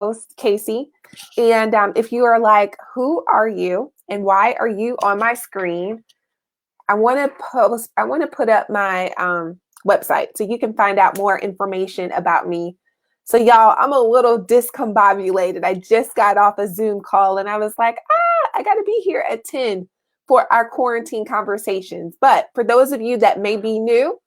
Kacie. And if you are like, who are you and why are you on my screen? I want to put up my website so you can find out more information about me. So y'all, I'm a little discombobulated. I just got off a Zoom call and I was like, I got to be here at 10 for our quarantine conversations. But for those of you that may be new,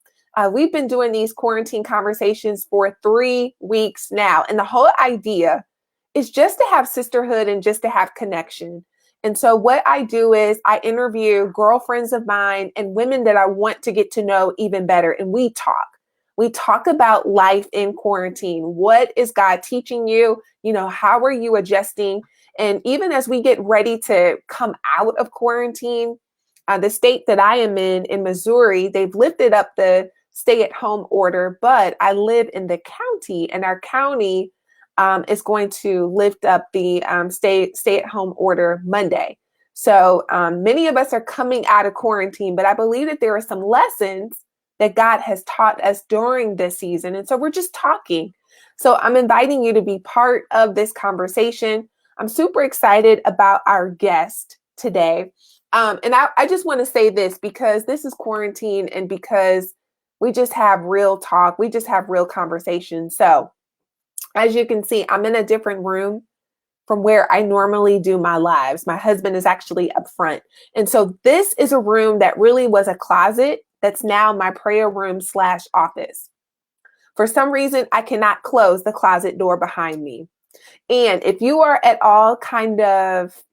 we've been doing these quarantine conversations for 3 weeks now. And the whole idea is just to have sisterhood and just to have connection. And so what I do is I interview girlfriends of mine and women that I want to get to know even better. And we talk. We talk about life in quarantine. What is God teaching you? You know, how are you adjusting? And even as we get ready to come out of quarantine, the state that I am in Missouri, they've lifted up the stay-at-home order, but I live in the county, and our county is going to lift up the stay-at-home order Monday. So many of us are coming out of quarantine, but I believe that there are some lessons that God has taught us during this season. And so we're just talking. So I'm inviting you to be part of this conversation. I'm super excited about our guest today. And I just want to say this because this is quarantine and because we just have real talk. We just have real conversation. So as you can see, I'm in a different room from where I normally do my lives. My husband is actually up front. And so this is a room that really was a closet that's now my prayer room / office. For some reason, I cannot close the closet door behind me. And if you are at all kind of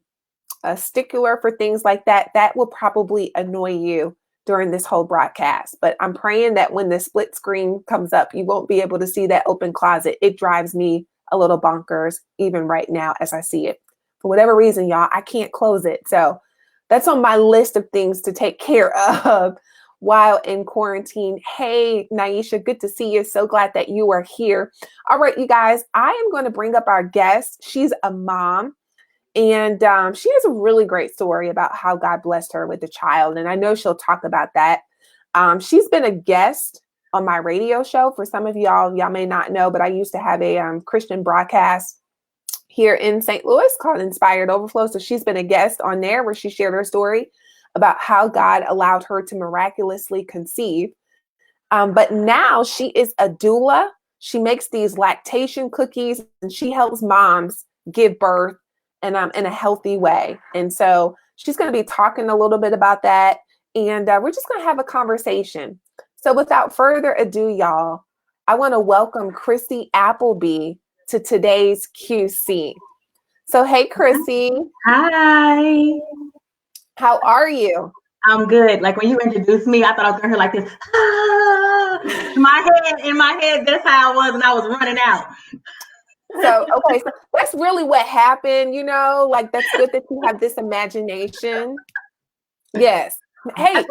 a stickler for things like that, that will probably annoy you during this whole broadcast. But I'm praying that when the split screen comes up, you won't be able to see that open closet. It drives me a little bonkers even right now as I see it. For whatever reason, y'all, I can't close it. So that's on my list of things to take care of while in quarantine. Hey, Naisha, good to see you. So glad that you are here. All right, you guys, I am going to bring up our guest. She's a mom. And she has a really great story about how God blessed her with a child. And I know she'll talk about that. She's been a guest on my radio show. For some of y'all may not know, but I used to have a Christian broadcast here in St. Louis called Inspired Overflow. So she's been a guest on there where she shared her story about how God allowed her to miraculously conceive. But now she is a doula. She makes these lactation cookies and she helps moms give birth and in a healthy way. And so she's going to be talking a little bit about that. And we're just going to have a conversation. So without further ado, y'all, I want to welcome Chrissie Appleby to today's QC. So, hey, Chrissie. Hi. How are you? I'm good. Like when you introduced me, I thought I was going to hear like this. Ah! In my head, that's how I was, and I was running out. So, okay, so that's really what happened, you know, like that's good that you have this imagination. Yes. Hey,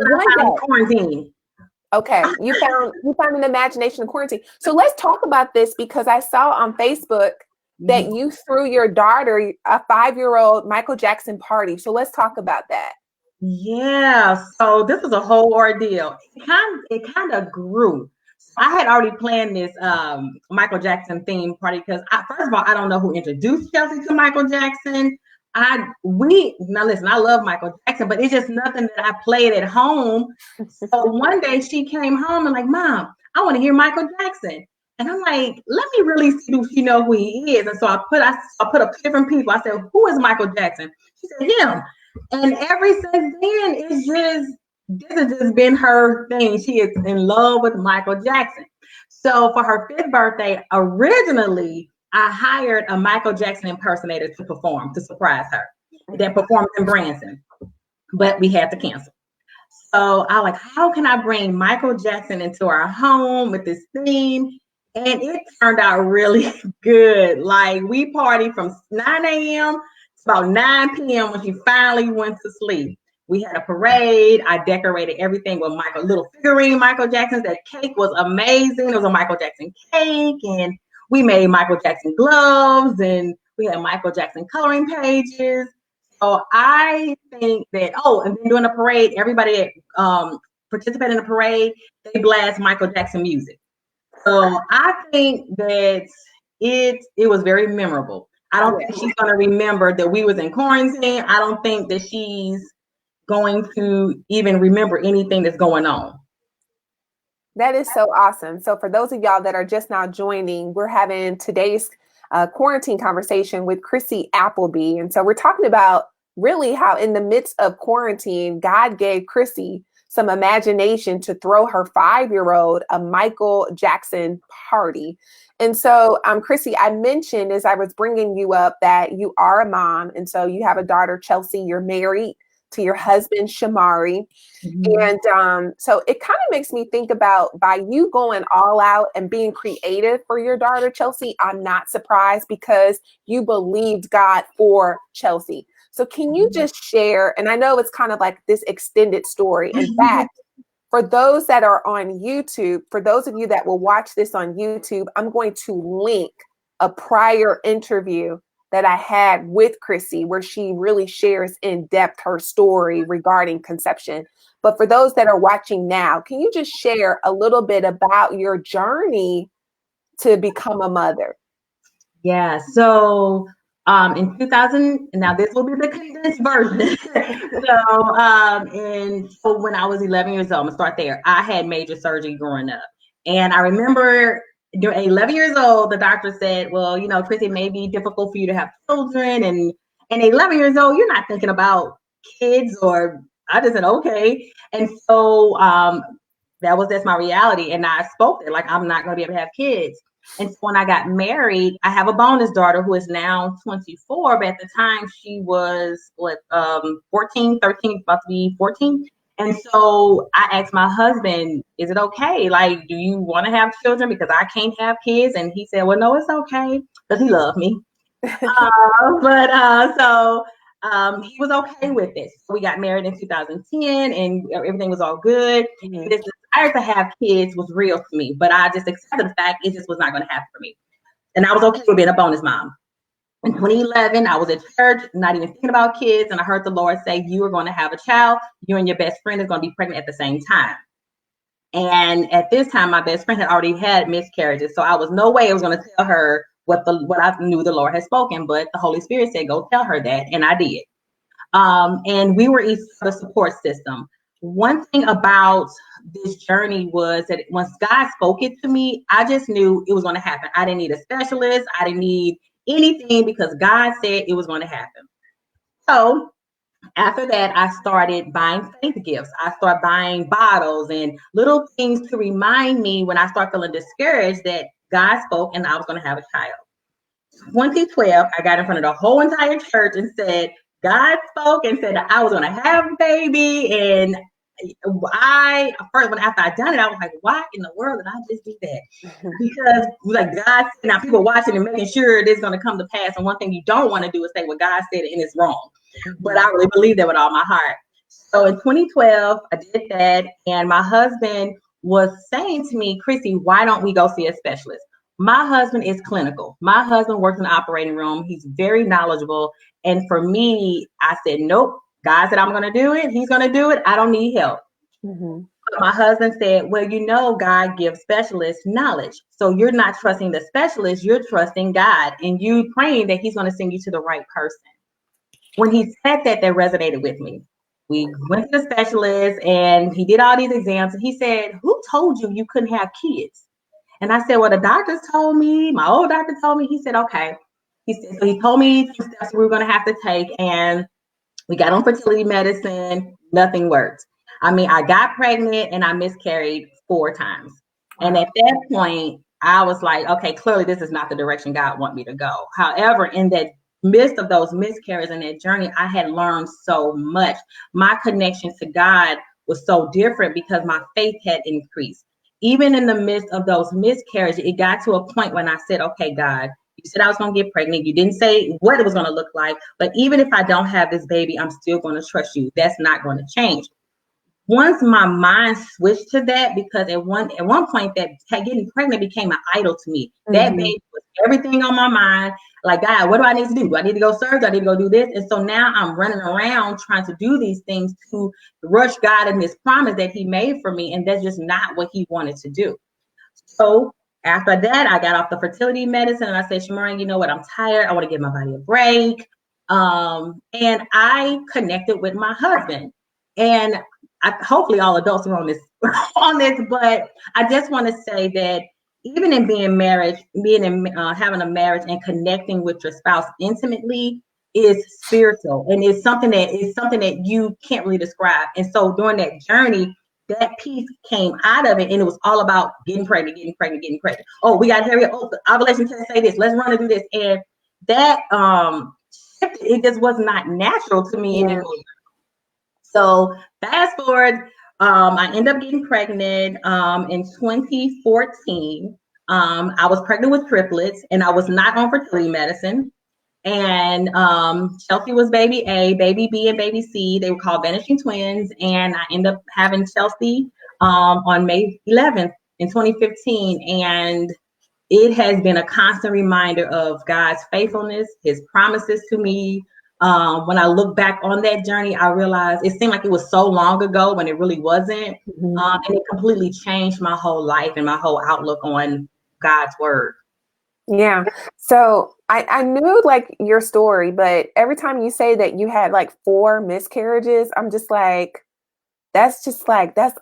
quarantine. Okay, you found an imagination in quarantine. So let's talk about this because I saw on Facebook that you threw your daughter a 5-year-old Michael Jackson party. So let's talk about that. Yeah, so this was a whole ordeal. It kind of grew. I had already planned this Michael Jackson theme party because first of all, I don't know who introduced Chelsie to Michael Jackson. Now listen, I love Michael Jackson, but it's just nothing that I played at home. So one day she came home and like, Mom, I want to hear Michael Jackson. And I'm like, let me really see if she know who he is. And so I put up 2 different people. I said, who is Michael Jackson? She said, him. And ever since then, this has just been her thing. She is in love with Michael Jackson. So for her 5th birthday, originally, I hired a Michael Jackson impersonator to perform, to surprise her. That performed in Branson, but we had to cancel. So I like, how can I bring Michael Jackson into our home with this theme? And it turned out really good. Like we partied from 9 a.m. to about 9 p.m. when she finally went to sleep. We had a parade. I decorated everything with little figurine Michael Jacksons. That cake was amazing. It was a Michael Jackson cake. And we made Michael Jackson gloves. And we had Michael Jackson coloring pages. So I think that, and then during the parade, everybody that participated in the parade, they blast Michael Jackson music. So I think that it was very memorable. I don't think she's going to remember that we was in quarantine. I don't think that she's going to even remember anything that's going on. That is so awesome. So for those of y'all that are just now joining, we're having today's quarantine conversation with Chrissie Appleby. And so we're talking about really how in the midst of quarantine, God gave Chrissie some imagination to throw her 5-year-old a Michael Jackson party. And so, Chrissie, I mentioned as I was bringing you up that you are a mom. And so you have a daughter, Chelsie, you're married to your husband, Shamari. And so it kind of makes me think about by you going all out and being creative for your daughter, Chelsie, I'm not surprised because you believed God for Chelsie. So can you just share, and I know it's kind of like this extended story. In fact, for those that are on YouTube, for those of you that will watch this on YouTube, I'm going to link a prior interview that I had with Chrissie where she really shares in depth her story regarding conception. But for those that are watching now, can you just share a little bit about your journey to become a mother? Yeah, so in 2000, now this will be the condensed version. So when I was 11 years old, I'm gonna start there. I had major surgery growing up. And I remember during 11 years old, the doctor said, well, you know, Chrissie, it may be difficult for you to have children. And 11 years old, you're not thinking about kids, or I just said, okay. And so that's my reality. And I spoke it like I'm not going to be able to have kids. And so when I got married, I have a bonus daughter who is now 24, but at the time she was 14, 13, about to be 14. And so I asked my husband, is it okay? Like, do you want to have children? Because I can't have kids. And he said, well, no, it's okay, because he loved me. He was okay with it. So we got married in 2010 and everything was all good. This desire to have kids was real to me, but I just accepted the fact it just was not going to happen for me. And I was okay with being a bonus mom. In 2011, I was at church, not even thinking about kids, and I heard the Lord say, you are going to have a child. You and your best friend is going to be pregnant at the same time. And at this time, my best friend had already had miscarriages, so I was no way I was going to tell her what I knew the Lord had spoken, but the Holy Spirit said, go tell her that, and I did. And we were each other's support system. One thing about this journey was that once God spoke it to me, I just knew it was going to happen. I didn't need a specialist. I didn't need anything because God said it was going to happen. So after that, I started buying faith gifts. I started buying bottles and little things to remind me when I start feeling discouraged that God spoke and I was going to have a child. 2012, I got in front of the whole entire church and said, God spoke and said that I was going to have a baby. And after I done it, I was like, why in the world did I just do that? Because like God said, now people watching and making sure this is going to come to pass. And one thing you don't want to do is say what God said and it's wrong. But I really believe that with all my heart. So in 2012, I did that. And my husband was saying to me, Chrissie, why don't we go see a specialist? My husband is clinical. My husband works in the operating room. He's very knowledgeable. And for me, I said, nope. God said, I'm going to do it. He's going to do it. I don't need help. But my husband said, well, you know, God gives specialists knowledge. So you're not trusting the specialist. You're trusting God. And you praying that he's going to send you to the right person. When he said that, that resonated with me. We went to the specialist and he did all these exams. And he said, who told you you couldn't have kids? And I said, well, the doctors told me, my old doctor told me. He said, okay. So he told me some steps we were going to have to take. And we got on fertility medicine. Nothing worked. I mean, I got pregnant and I miscarried 4 times. And at that point, I was like, okay, clearly this is not the direction God wants me to go. However, in that midst of those miscarriages and that journey, I had learned so much. My connection to God was so different because my faith had increased. Even in the midst of those miscarriages, it got to a point when I said, okay, God, you said I was going to get pregnant. You didn't say what it was going to look like. But even if I don't have this baby, I'm still going to trust you. That's not going to change. Once my mind switched to that, because at one point that getting pregnant became an idol to me. That baby was everything on my mind. Like, God, what do I need to do? Do I need to go serve? Do I need to go do this? And so now I'm running around trying to do these things to rush God and his promise that he made for me. And that's just not what he wanted to do. So After that, I got off the fertility medicine and I said, Shamarine, you know what? I'm tired. I want to give my body a break. And I connected with my husband. And hopefully all adults are on this, but I just want to say that even in being married, having a marriage and connecting with your spouse intimately is spiritual, and it's something that you can't really describe. And so during that journey, that piece came out of it, and it was all about getting pregnant. Oh, we got to hurry up. Oh, the ovulation test say this. Let's run and do this. And that it just was not natural to me anymore. So fast forward, I ended up getting pregnant in 2014. I was pregnant with triplets, and I was not on fertility medicine. And Chelsie was baby A, baby B, and baby C. They were called vanishing twins. And I ended up having Chelsie on May 11th in 2015. And it has been a constant reminder of God's faithfulness, his promises to me. When I look back on that journey, I realized it seemed like it was so long ago when it really wasn't. And it completely changed my whole life and my whole outlook on God's word. Yeah. So I knew like your story, but every time you say that you had like 4 miscarriages, I'm just like, that's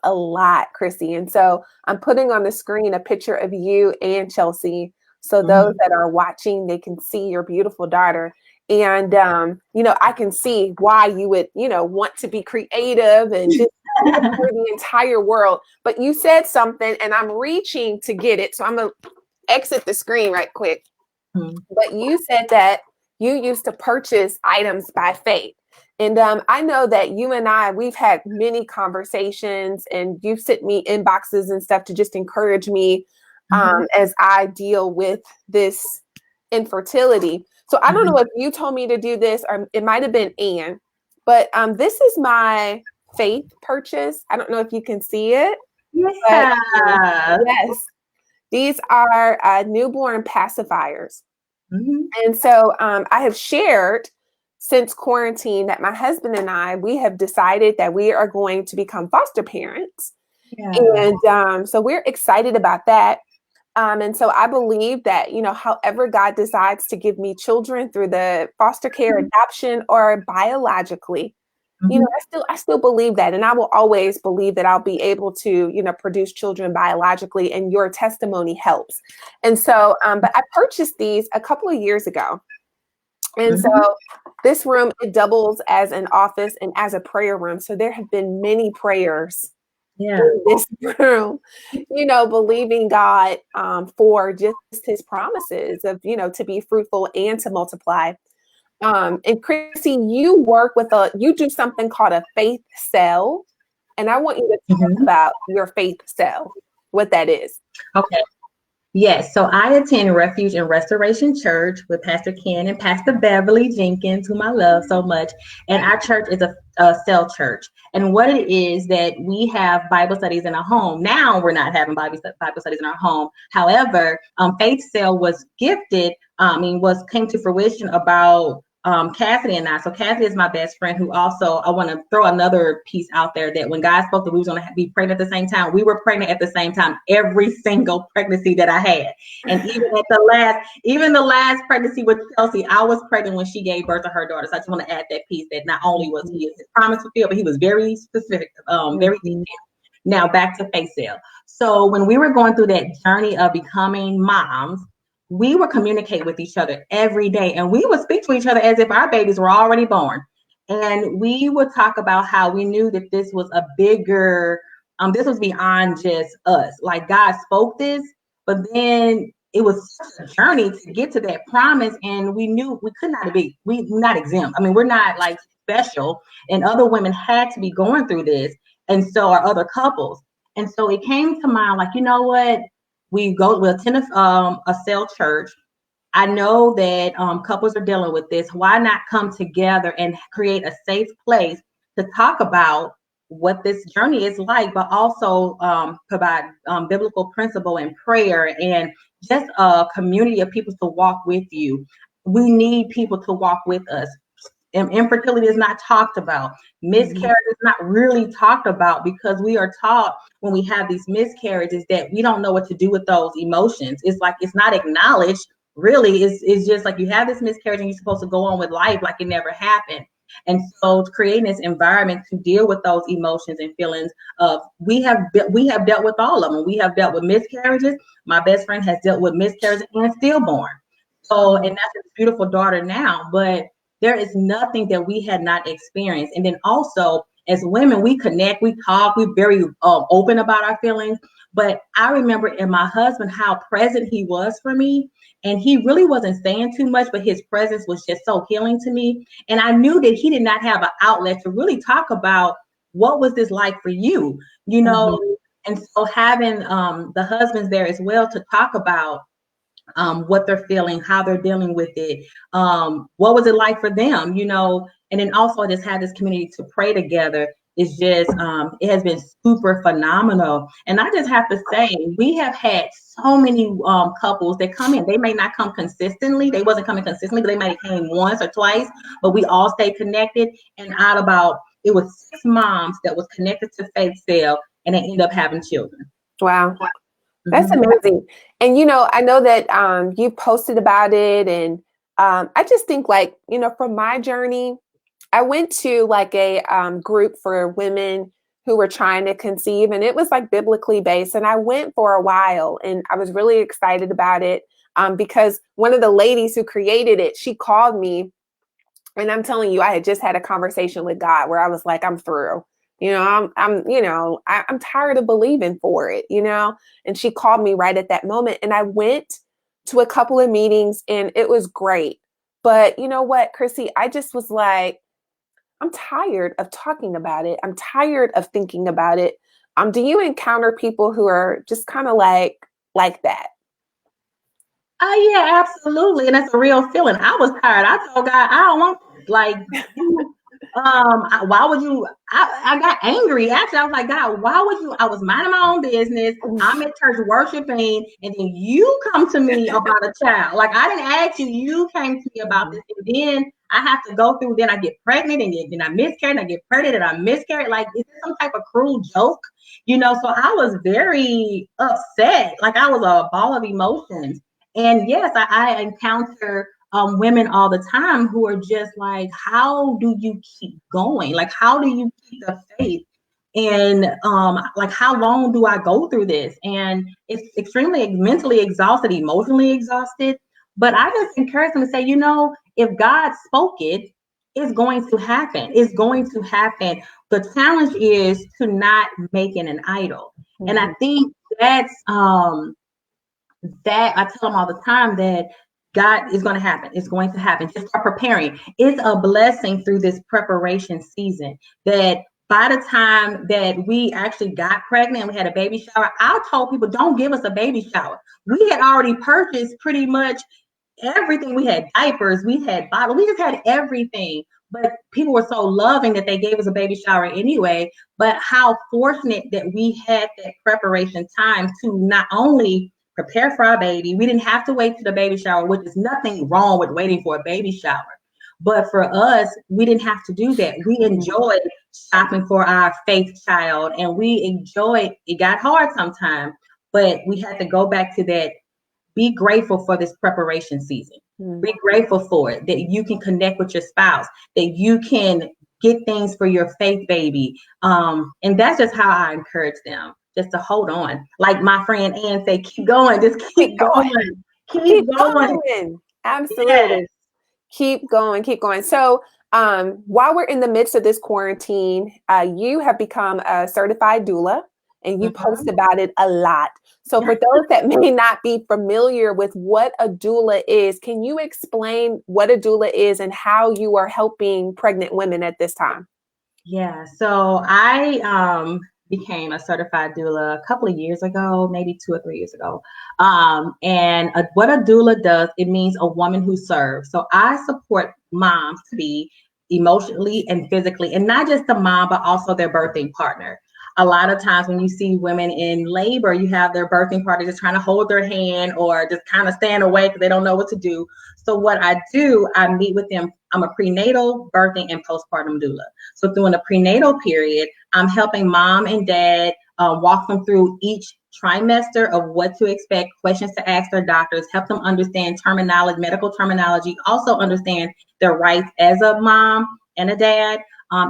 a lot, Chrissie. And so I'm putting on the screen a picture of you and Chelsie. So those that are watching, they can see your beautiful daughter. And, I can see why you would, want to be creative and just for the entire world. But you said something and I'm reaching to get it. So I'm going to exit the screen right quick. But you said that you used to purchase items by faith. And I know that you and we've had many conversations, and you've sent me inboxes and stuff to just encourage me as I deal with this infertility. So I don't know if you told me to do this, or it might have been Anne, but this is my faith purchase. I don't know if you can see it. Yeah. But, yes. These are newborn pacifiers. And so I have shared since quarantine that my husband and we have decided that we are going to become foster parents. Yeah. And so we're excited about that. And so I believe that, however God decides to give me children through the foster care, adoption, or biologically, I still believe that. And I will always believe that I'll be able to, produce children biologically, and your testimony helps. And so, but I purchased these a couple of years ago. And so this room, it doubles as an office and as a prayer room. So there have been many prayers in this room, believing God for just his promises of, to be fruitful and to multiply. And Chrissie, you do something called a faith cell. And I want you to talk about your faith cell, what that is. Okay. Yes. So I attend Refuge and Restoration Church with Pastor Ken and Pastor Beverly Jenkins, whom I love so much. And our church is a cell church. And what it is that we have Bible studies in our home. Now we're not having Bible studies in our home. However, Faith Cell was gifted, came to fruition about Kacie and I. So Kacie is my best friend, who also, I want to throw another piece out there, that when God spoke that we was going to be pregnant at the same time, we were pregnant at the same time every single pregnancy that I had. And even the last pregnancy with Chelsie, I was pregnant when she gave birth to her daughter. So I just want to add that piece, that not only was his promise fulfilled, but he was very specific, very detailed. Now back to Faith Cell. So when we were going through that journey of becoming moms, we would communicate with each other every day, and we would speak to each other as if our babies were already born. And we would talk about how we knew that this was a bigger, this was beyond just us. Like, God spoke this, but then it was such a journey to get to that promise. And we knew we're not exempt. I mean, we're not like special, and other women had to be going through this. And so are other couples. And so it came to mind, like, you know what? We'll attend a cell church. I know that couples are dealing with this. Why not come together and create a safe place to talk about what this journey is like, but also provide biblical principle and prayer, and just a community of people to walk with you. We need people to walk with us. Infertility is not talked about. Miscarriage is not really talked about, because we are taught when we have these miscarriages that we don't know what to do with those emotions. It's like it's not acknowledged. Really, it's just like you have this miscarriage and you're supposed to go on with life like it never happened. And so creating this environment to deal with those emotions and feelings of, we have dealt with all of them. We have dealt with miscarriages. My best friend has dealt with miscarriages and stillborn. So, and that's his beautiful daughter now, but there is nothing that we had not experienced. And then also, as women, we connect, we talk, we're very open about our feelings. But I remember in my husband how present he was for me. And he really wasn't saying too much, but his presence was just so healing to me. And I knew that he did not have an outlet to really talk about what was this like for you, you know? And so having the husbands there as well to talk about what they're feeling, how they're dealing with it, what was it like for them, you know? And then also just have this community to pray together is just, it has been super phenomenal. And I just have to say, we have had so many couples that come in. They may not come consistently. They wasn't coming consistently, but they might have came once or twice, but we all stayed connected. And out about, it was 6 moms that was connected to Faith Cell, and they ended up having children. Wow. That's amazing. And, you know, I know that you posted about it. And I just think, like, you know, from my journey, I went to like a group for women who were trying to conceive, and it was like biblically based. And I went for a while, and I was really excited about it because one of the ladies who created it, she called me, and I'm telling you, I had just had a conversation with God where I was like, I'm through. You know, I'm tired of believing for it, you know? And she called me right at that moment. And I went to a couple of meetings and it was great. But you know what, Chrissie, I just was like, I'm tired of talking about it. I'm tired of thinking about it. Do you encounter people who are just kind of like that? Yeah, absolutely. And that's a real feeling. I was tired. I told God, I don't want this. Like, why would you? I got angry. Actually, I was like, God, why would you? I was minding my own business. I'm at church worshiping, and then you come to me about a child. Like, I didn't ask you. You came to me about this, and then I have to go through. Then I get pregnant, and then I miscarry, and I get pregnant, and I miscarry. Like, is this some type of cruel joke? You know. So I was very upset. Like, I was a ball of emotions. And yes, I encounter women all the time who are just like, how do you keep going? Like, how do you keep the faith? And like, how long do I go through this? And it's extremely mentally exhausted, emotionally exhausted. But I just encourage them to say, you know, if God spoke it, it's going to happen. It's going to happen. The challenge is to not make it an idol. And I think that's that I tell them all the time that God is going to happen. It's going to happen. Just start preparing. It's a blessing through this preparation season that by the time that we actually got pregnant and we had a baby shower, I told people, don't give us a baby shower. We had already purchased pretty much everything. We had diapers, we had bottles, we just had everything. But people were so loving that they gave us a baby shower anyway. But how fortunate that we had that preparation time to not only prepare for our baby. We didn't have to wait to the baby shower, which is nothing wrong with waiting for a baby shower. But for us, we didn't have to do that. We enjoyed shopping for our faith child, and we enjoyed, it got hard sometimes, but we had to go back to that. Be grateful for this preparation season. Be grateful for it, that you can connect with your spouse, that you can get things for your faith baby. And that's just how I encourage them. Just to hold on. Like my friend Ann say, keep going. Just keep going. Keep going. Absolutely. Yes. Keep going. Keep going. So while we're in the midst of this quarantine, you have become a certified doula and you post about it a lot. So for those that may not be familiar with what a doula is, can you explain what a doula is and how you are helping pregnant women at this time? Yeah. So I became a certified doula a couple of years ago, maybe 2 or 3 years ago. What a doula does, it means a woman who serves. So I support moms to be emotionally and physically, and not just the mom, but also their birthing partner. A lot of times when you see women in labor, you have their birthing party just trying to hold their hand or just kind of stand away because they don't know what to do. So what I do, I meet with them. I'm a prenatal, birthing, and postpartum doula. So during the prenatal period, I'm helping mom and dad walk them through each trimester of what to expect, questions to ask their doctors, help them understand terminology, medical terminology, also understand their rights as a mom and a dad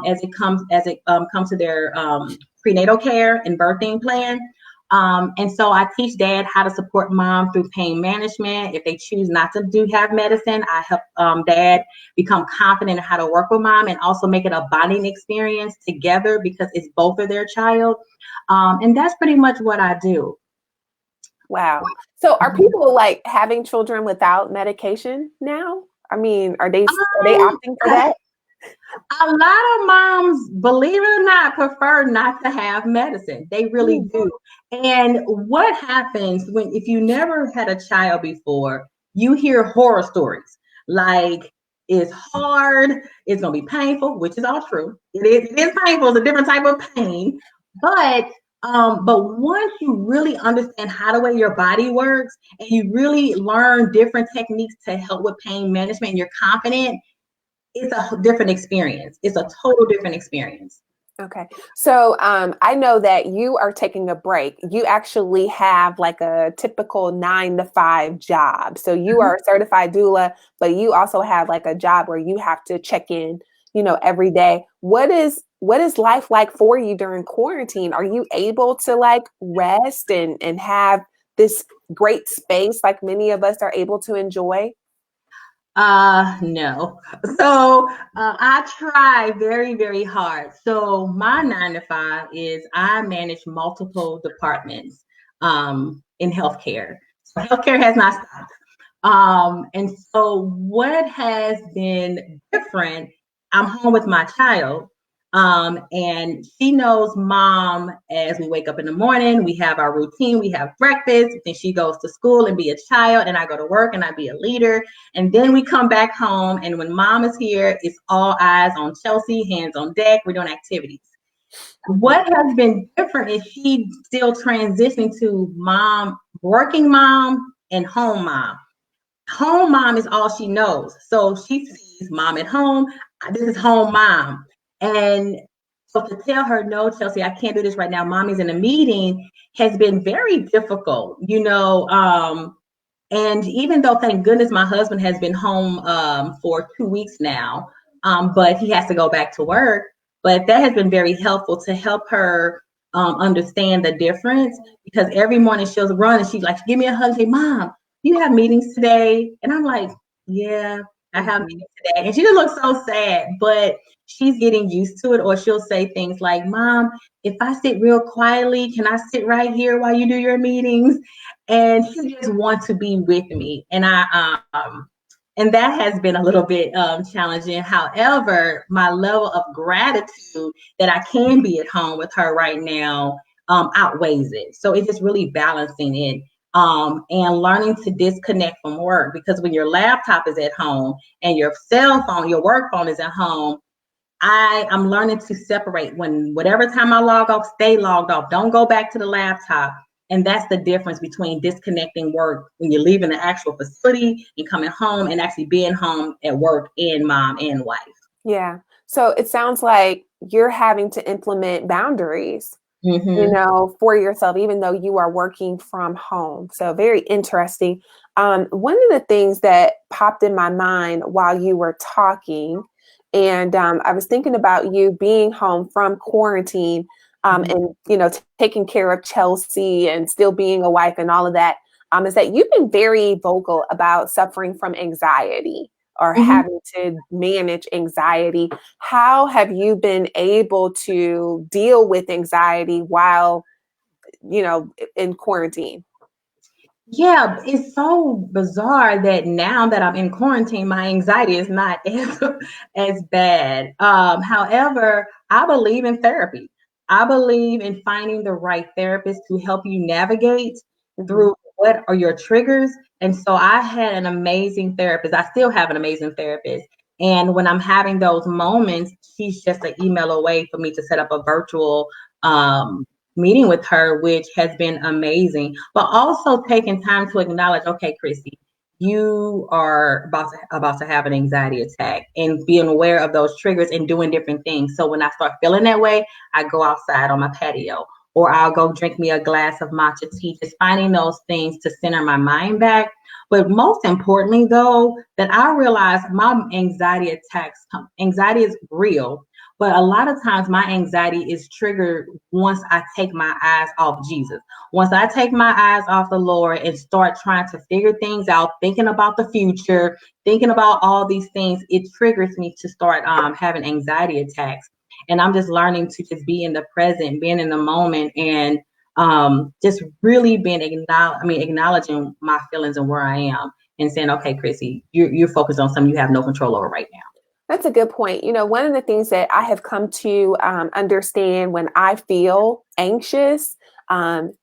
as it comes to their prenatal care and birthing plan. And so I teach dad how to support mom through pain management. If they choose not to have medicine, I help dad become confident in how to work with mom and also make it a bonding experience together because it's both of their child. And that's pretty much what I do. Wow. So are people like having children without medication now? I mean, are they opting for that? A lot of moms, believe it or not, prefer not to have medicine. They really do. And what happens if you never had a child before, you hear horror stories like it's hard, it's gonna be painful, which is all true. It is painful, it's a different type of pain. But once you really understand how the way your body works and you really learn different techniques to help with pain management and you're confident, it's a different experience. It's a total different experience. Okay. So I know that you are taking a break. You actually have like a typical 9-to-5 job. So you are a certified doula, but you also have like a job where you have to check in, every day. What is life like for you during quarantine? Are you able to like rest and have this great space like many of us are able to enjoy? No. So I try very, very hard. So my 9-to-5 is I manage multiple departments in healthcare. So healthcare has not stopped. And so what has been different, I'm home with my child. And she knows mom as we wake up in the morning, we have our routine, we have breakfast, then she goes to school and be a child, and I go to work and I be a leader. And then we come back home, and when mom is here, it's all eyes on Chelsie, hands on deck, we're doing activities. What has been different is she still transitioning to mom, working mom, and home mom. Home mom is all she knows. So she sees mom at home. This is home mom. And so to tell her, no, Chelsie, I can't do this right now. Mommy's in a meeting has been very difficult, and even though, thank goodness, my husband has been home for 2 weeks now, but he has to go back to work. But that has been very helpful to help her understand the difference because every morning she'll run and she's like, give me a hug and say, Mom, you have meetings today? And I'm like, yeah, I have meetings today. And she just looks so sad, but she's getting used to it. Or she'll say things like, Mom, if I sit real quietly, can I sit right here while you do your meetings? And she just wants to be with me. And and that has been a little bit challenging. However, my level of gratitude that I can be at home with her right now outweighs it. So it's just really balancing it. And learning to disconnect from work, because when your laptop is at home and your cell phone, your work phone is at home, I'm learning to separate. When whatever time I log off, stay logged off. Don't go back to the laptop. And that's the difference between disconnecting work when you're leaving the actual facility and coming home and actually being home at work and mom and wife. Yeah. So it sounds like you're having to implement boundaries, for yourself, even though you are working from home. So very interesting. One of the things that popped in my mind while you were talking, and I was thinking about you being home from quarantine and, taking care of Chelsie and still being a wife and all of that, is that you've been very vocal about suffering from anxiety or having to manage anxiety. How have you been able to deal with anxiety while, in quarantine? Yeah, it's so bizarre that now that I'm in quarantine, my anxiety is not as bad. However, I believe in therapy. I believe in finding the right therapist to help you navigate through what are your triggers. And so I had an amazing therapist. I still have an amazing therapist. And when I'm having those moments, she's just an email away for me to set up a virtual meeting with her, which has been amazing, but also taking time to acknowledge, okay, Chrissie, you are about to have an anxiety attack, and being aware of those triggers and doing different things. So when I start feeling that way, I go outside on my patio, or I'll go drink me a glass of matcha tea, just finding those things to center my mind back. But most importantly, though, that I realize my anxiety is real, but a lot of times my anxiety is triggered once I take my eyes off Jesus. Once I take my eyes off the Lord and start trying to figure things out, thinking about the future, thinking about all these things, it triggers me to start having anxiety attacks. And I'm just learning to just be in the present, being in the moment, and just really being acknowledging my feelings and where I am, and saying, okay, Chrissie, you're focused on something you have no control over right now. That's a good point. You know, one of the things that I have come to understand when I feel anxious,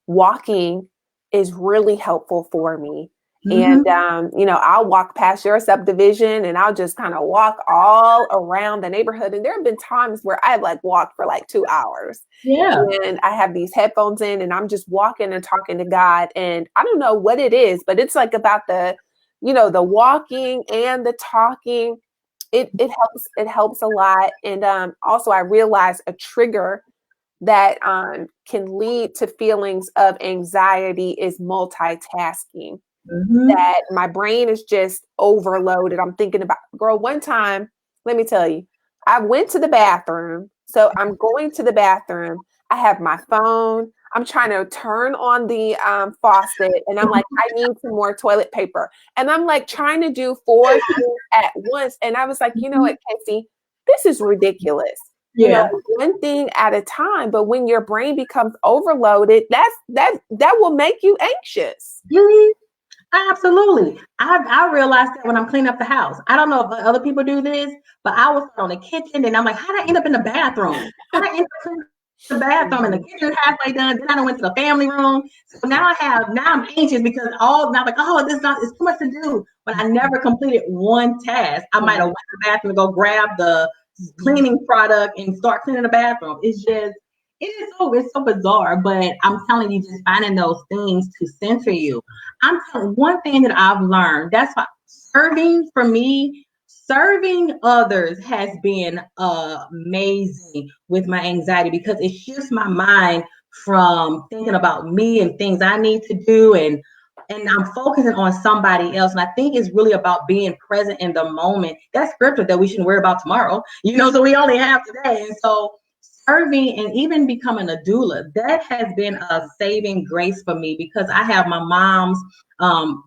walking is really helpful for me. Mm-hmm. And, you know, I'll walk past your subdivision and I'll just kind of walk all around the neighborhood. And there have been times where I've like walked for like 2 hours. Yeah. And I have these headphones in and I'm just walking and talking to God. And I don't know what it is, but it's like about the, you know, the walking and the talking. It helps a lot. And also I realized a trigger that can lead to feelings of anxiety is multitasking. Mm-hmm. That my brain is just overloaded. I'm thinking about, girl, one time, let me tell you, I went to the bathroom. So I'm going to the bathroom. I have my phone. I'm trying to turn on the faucet. And I'm like, I need some more toilet paper. And I'm like trying to do 4 things at once. And I was like, you know what, Kacie, this is ridiculous. You know, one thing at a time. But when your brain becomes overloaded, that will make you anxious. Mm-hmm. Absolutely. I realized that when I'm cleaning up the house. I don't know if other people do this, but I was on the kitchen and I'm like, how did I end up in the bathroom? How did I end up in the bathroom and the kitchen halfway done? Then I went to the family room. So now I'm anxious because now like, oh, it's too much to do. But I never completed one task. I might have went to the bathroom to go grab the cleaning product and start cleaning the bathroom. It's so bizarre, but I'm telling you, just finding those things to center you. I'm telling one thing that I've learned, that's why serving others has been amazing with my anxiety, because it shifts my mind from thinking about me and things I need to do, and I'm focusing on somebody else. And I think it's really about being present in the moment. That's scripture that we shouldn't worry about tomorrow, so we only have today. And so serving and even becoming a doula, that has been a saving grace for me, because I have my mom's,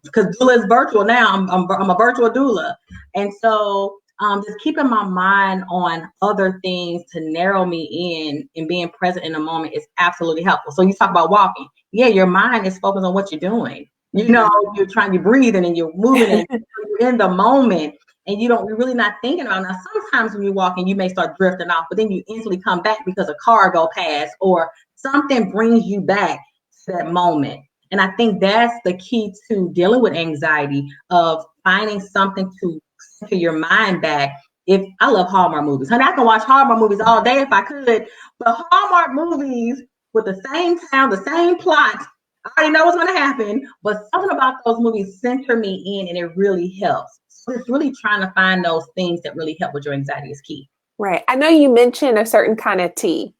because doula is virtual now. I'm a virtual doula. And so just keeping my mind on other things to narrow me in and being present in the moment is absolutely helpful. So you talk about walking. Yeah, your mind is focused on what you're doing. You're trying to breathe and you're moving and you're in the moment. And you're really not thinking about it. Now, sometimes when you're walking, you may start drifting off, but then you instantly come back because a car go past or something brings you back to that moment. And I think that's the key to dealing with anxiety, of finding something to center your mind back. If I love Hallmark movies, honey, I can watch Hallmark movies all day if I could, but Hallmark movies with the same town, the same plot, I already know what's going to happen, but something about those movies center me in, and it really helps. So it's really trying to find those things that really help with your anxiety is key. Right. I know you mentioned a certain kind of tea.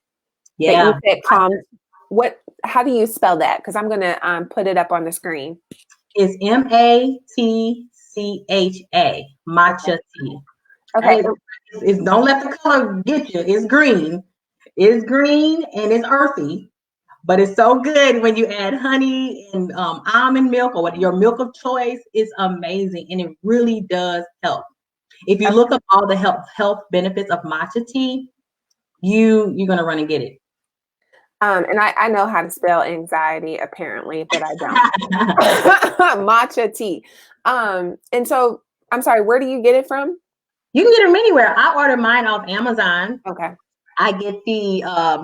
Yeah. That you said calms. How do you spell that? Because I'm going to put it up on the screen. It's matcha, matcha tea. Okay. Don't let the color get you. It's green. It's green and it's earthy. But it's so good when you add honey and almond milk, or your milk of choice. Is amazing, and it really does help. If you look up all the health benefits of matcha tea, you're gonna run and get it. And I know how to spell anxiety apparently, but I don't. Matcha tea. And so I'm sorry, where do you get it from? You can get them anywhere. I order mine off Amazon. Okay. I get the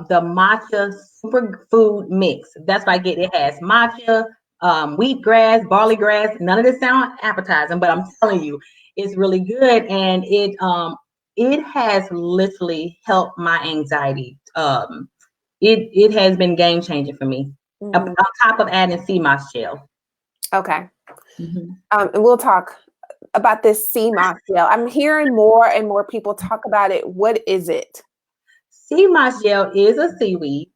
matcha superfood mix. That's what I get. It has matcha, wheatgrass, barley grass. None of this sound appetizing, but I'm telling you, it's really good, and it has literally helped my anxiety. it has been game changing for me. On top of adding Cmos Gel. Okay. And we'll talk about this Cmos Gel. I'm hearing more and more people talk about it. What is it? Cmos Gel is a seaweed,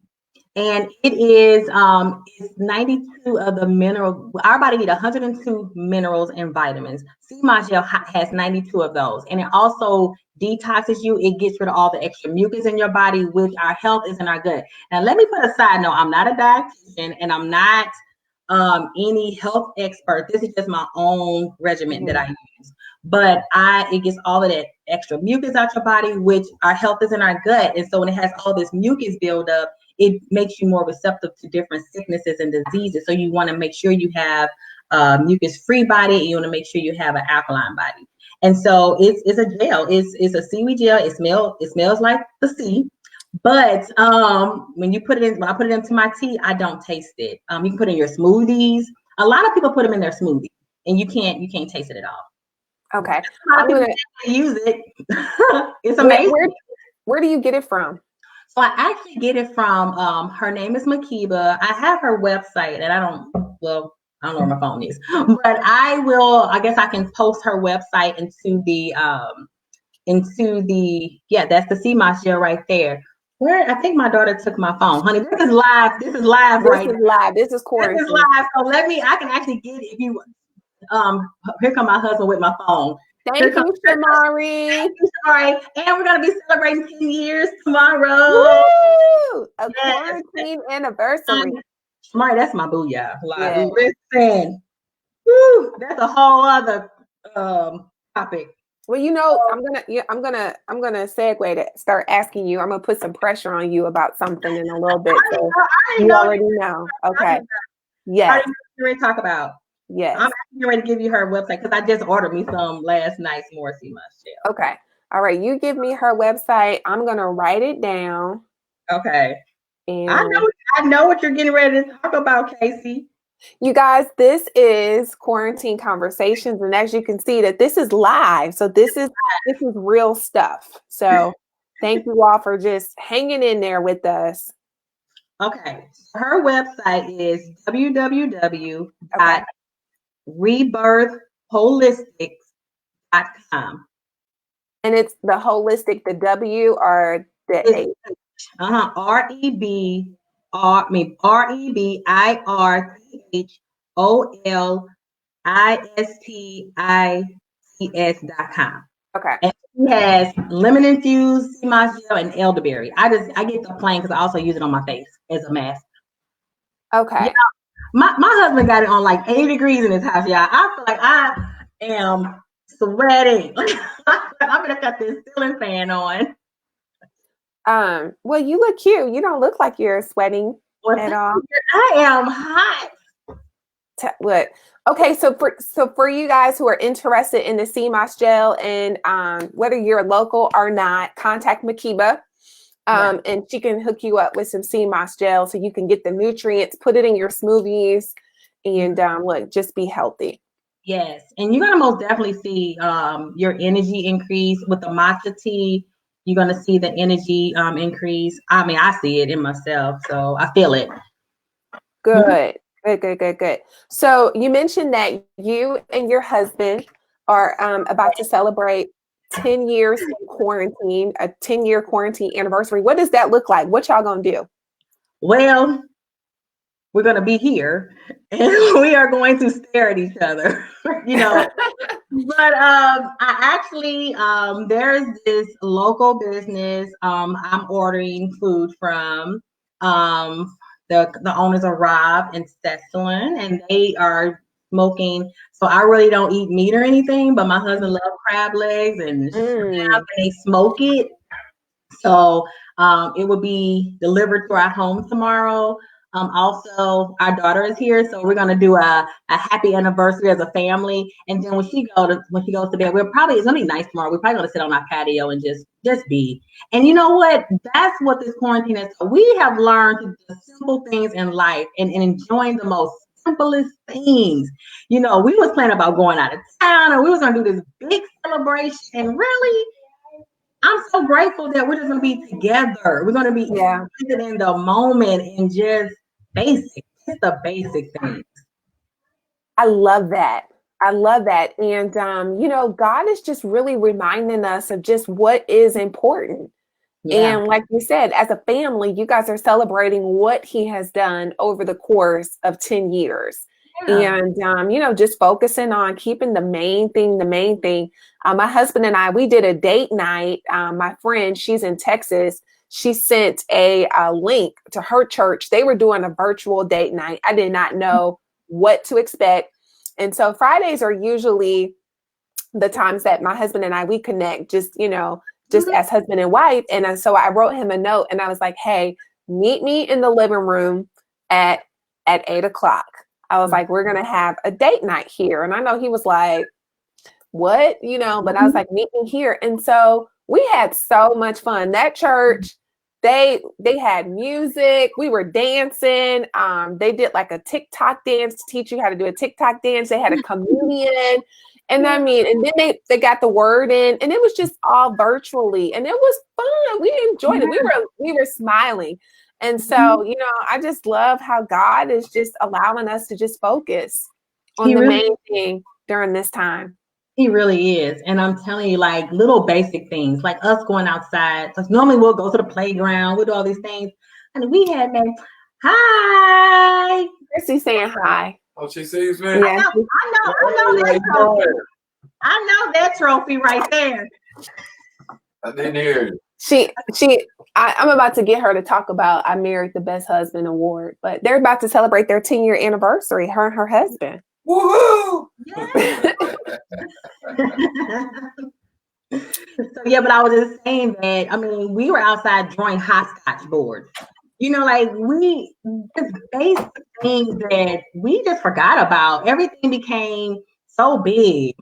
and it is it's 92 of the minerals. Our body needs 102 minerals and vitamins. Cmos Gel has 92 of those, and it also detoxes you. It gets rid of all the extra mucus in your body, which our health is in our gut. Now, let me put a side note. I'm not a dietitian, and I'm not any health expert. This is just my own regimen that I use. But it gets all of that extra mucus out your body, which our health is in our gut. And so when it has all this mucus build up, it makes you more receptive to different sicknesses and diseases. So you want to make sure you have a mucus-free body, and you want to make sure you have an alkaline body. And so it's a gel. It's a seaweed gel. It smells like the sea. But when I put it into my tea, I don't taste it. You can put it in your smoothies. A lot of people put them in their smoothies, and you can't taste it at all. Okay. I'm gonna use it. It's amazing. Where do you get it from? So I actually get it from her name is Makiba. I have her website, and I don't know where my phone is, but I guess I can post her website into the that's the Cmos Gel right there. Where I think my daughter took my phone. Honey, this is live. This is live right now. This is quarantine. This is live. So I can actually get it if you here come my husband with my phone. Thank you, Shamari. Thank you, Shamari. And we're gonna be celebrating 10 years tomorrow. Woo! A quarantine anniversary. Shamari, that's my booyah. Like, listen. Woo, that's a whole other topic. Well, I'm gonna segue to start asking you. I'm gonna put some pressure on you about something in a little bit. So you already know. Okay. Yes. What are you ready to talk about? Yes. I'm actually ready to give you her website because I just ordered me some last night, some more Cmos Gel. Okay. All right. You give me her website. I'm gonna write it down. Okay. And I know what you're getting ready to talk about, Kacie. You guys, this is Quarantine Conversations, and as you can see, that this is live. So this is real stuff. So thank you all for just hanging in there with us. Okay. Her website is www.rebirthholistics.com. And it's the holistic, the W or the H? REBREBIRTHOLISTICS.com. Okay. And she has lemon infused Cmos Gel and elderberry. I get the plain because I also use it on my face as a mask. Okay. Yeah, my husband got it on like 80 degrees in his house. Yeah, I feel like I am sweating. I'm gonna cut this ceiling fan on. Well, you look cute. You don't look like you're sweating at all. I am hot. What? Okay, so for you guys who are interested in the Cmos Gel, and whether you're local or not, contact Makiba, and she can hook you up with some Cmos Gel so you can get the nutrients, put it in your smoothies, and just be healthy. Yes, and you're gonna most definitely see your energy increase with the matcha tea. You're gonna see the energy increase. I mean, I see it in myself, so I feel it. Good. Good. So you mentioned that you and your husband are about to celebrate 10 years in quarantine, a 10-year quarantine anniversary. What does that look like? What y'all gonna do? Well, we're gonna be here and we are going to stare at each other, But I actually there's this local business I'm ordering food from. The owners are Rob and Stetson, and they are smoking. So I really don't eat meat or anything, but my husband loves crab legs and shrimp, and they smoke it. So it will be delivered to our home tomorrow. Also, our daughter is here, so we're gonna do a happy anniversary as a family. And then when she goes to bed, it's gonna be nice tomorrow. We're probably gonna sit on our patio and just be. And you know what? That's what this quarantine is. We have learned to do simple things in life and enjoying the most simplest things. We was planning about going out of town and we was gonna do this big celebration, and really, I'm so grateful that we're just gonna be together. We're gonna be present in the moment and just the basic things. I love that. I love that. And, God is just really reminding us of just what is important. Yeah. And like you said, as a family, you guys are celebrating what he has done over the course of 10 years. Yeah. And, just focusing on keeping the main thing, the main thing. My husband and I, we did a date night. My friend, she's in Texas. She sent a link to her church. They were doing a virtual date night. I did not know what to expect. And so Fridays are usually the times that my husband and I, we connect just as husband and wife. And so I wrote him a note and I was like, hey, meet me in the living room at 8:00. I was like, we're going to have a date night here. And I know he was like, what, but I was like, meet me here. And so we had so much fun. That church, they had music. We were dancing. They did like a TikTok dance to teach you how to do a TikTok dance. They had a comedian. And and then they got the word in, and it was just all virtually, and it was fun. We enjoyed it. We were smiling. And so, I just love how God is just allowing us to just focus on the main thing during this time. He really is. And I'm telling you, like little basic things, like us going outside. Because normally we'll go to the playground, we'll do all these things. And we had that, hi. Chrissie saying hi. Oh, she sees me? Yeah. I know that trophy right there. I didn't hear it. I'm about to get her to talk about I Married the Best Husband award, but they're about to celebrate their 10-year anniversary, her and her husband. Woohoo! Yeah. But I was just saying that, we were outside drawing hopscotch boards. Like we just basic things that we just forgot about. Everything became so big,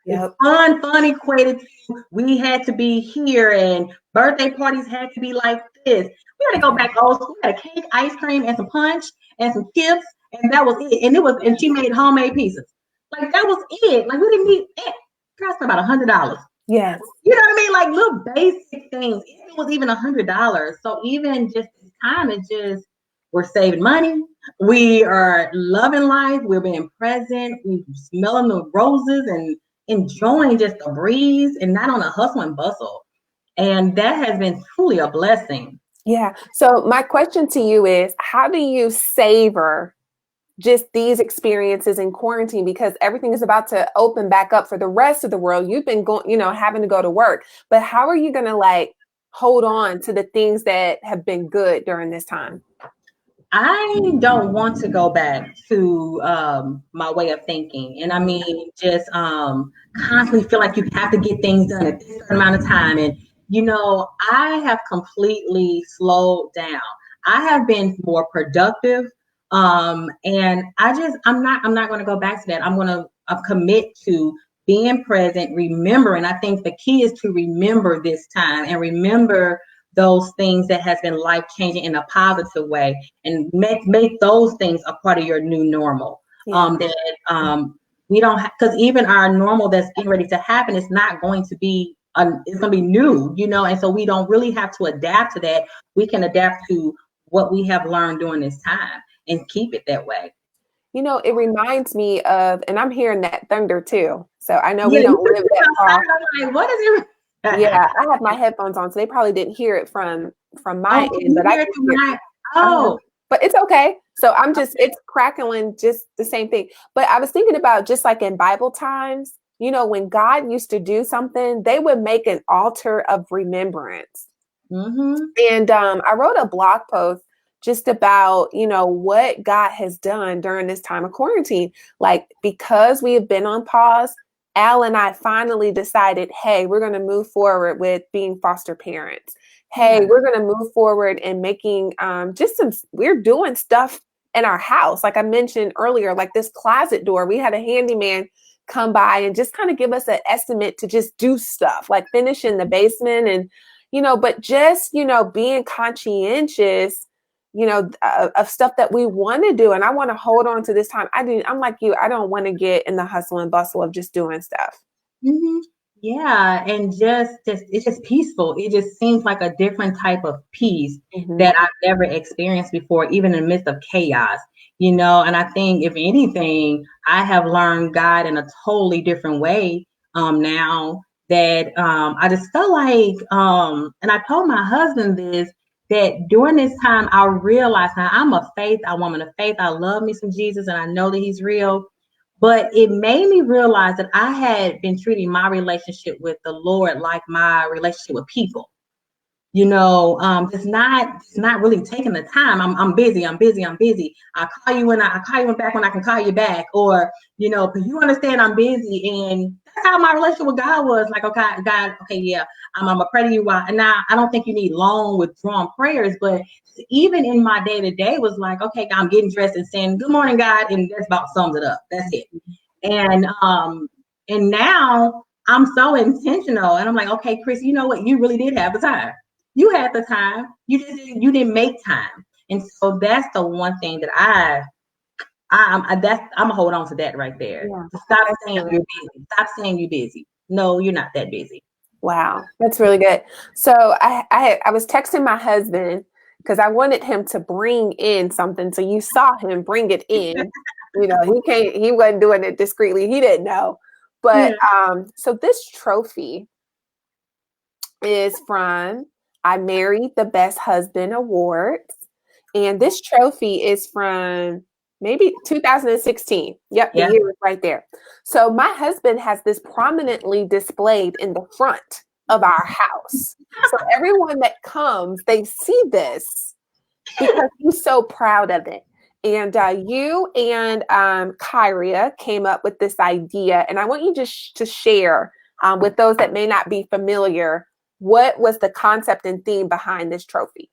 Yep. Fun equated to we had to be here and birthday parties had to be like this. We had to go back old school. We had a cake, ice cream, and some punch and some chips, and that was it. And she made homemade pizzas. Like that was it. Like we didn't need it. Cost about $100. Yes. You know what I mean? Like little basic things. It was even $100. So even just this time, it's just we're saving money. We are loving life. We're being present. We're smelling the roses and enjoying just the breeze and not on a hustle and bustle. And that has been truly a blessing. Yeah. So my question to you is, how do you savor just these experiences in quarantine, because everything is about to open back up for the rest of the world? You've been going, having to go to work, but how are you going to hold on to the things that have been good during this time? I don't want to go back to my way of thinking. And just constantly feel like you have to get things done at this certain amount of time. And, I have completely slowed down. I have been more productive. And I'm not going to go back to that. I'm going to commit to being present, remembering. I think the key is to remember this time and remember those things that has been life-changing in a positive way, and make those things a part of your new normal. Yeah. We don't have, because even our normal that's getting ready to happen is not going to be it's going to be new, and so we don't really have to adapt to that. We can adapt to what we have learned during this time and keep it that way. It reminds me of, and I'm hearing that thunder too. So I know we don't live that far. Like, what is it? Yeah, I have my headphones on, so they probably didn't hear it from my end, but I can hear it. But it's okay. So it's crackling, just the same thing. But I was thinking about just like in Bible times, when God used to do something, they would make an altar of remembrance. Mm-hmm. And I wrote a blog post just about, what God has done during this time of quarantine. Like, because we have been on pause, Al and I finally decided, hey, we're going to move forward with being foster parents. Hey, we're going to move forward and making we're doing stuff in our house. Like I mentioned earlier, like this closet door, we had a handyman come by and just kind of give us an estimate to just do stuff like finish in the basement and, but just, being conscientious, of stuff that we want to do. And I want to hold on to this time. I'm like you, I don't want to get in the hustle and bustle of just doing stuff. Mm-hmm. Yeah, and just it's just peaceful. It just seems like a different type of peace that I've never experienced before, even in the midst of chaos, and I think if anything, I have learned God in a totally different way now that I just felt like and I told my husband this, that during this time I realized now I'm a woman of faith. I love me some Jesus and I know that he's real. But it made me realize that I had been treating my relationship with the Lord like my relationship with people. Just not really taking the time. I'm busy. I call you back when I can call you back, or because you understand I'm busy, and that's how my relationship with God was. Like, okay, God, okay, yeah, I'm gonna pray to you. And now I don't think you need long withdrawn prayers, but even in my day to day was like, okay, I'm getting dressed and saying good morning, God, and that's about sums it up. That's it. And now I'm so intentional, and I'm like, okay, Chris, you know what? You really did have the time. You had the time. You didn't make time. And so that's the one thing that I'm gonna hold on to that right there. Yeah. Stop saying you're busy. Stop saying you're busy. No, you're not that busy. Wow, that's really good. So I was texting my husband because I wanted him to bring in something. So you saw him bring it in. He wasn't doing it discreetly. He didn't know. But so this trophy is from I Married the Best Husband Awards. And this trophy is from maybe 2016. Yep, the year is right there. So my husband has this prominently displayed in the front of our house. So everyone that comes, they see this because he's so proud of it. And you and Kyria came up with this idea. And I want you just to share with those that may not be familiar, what was the concept and theme behind this trophy?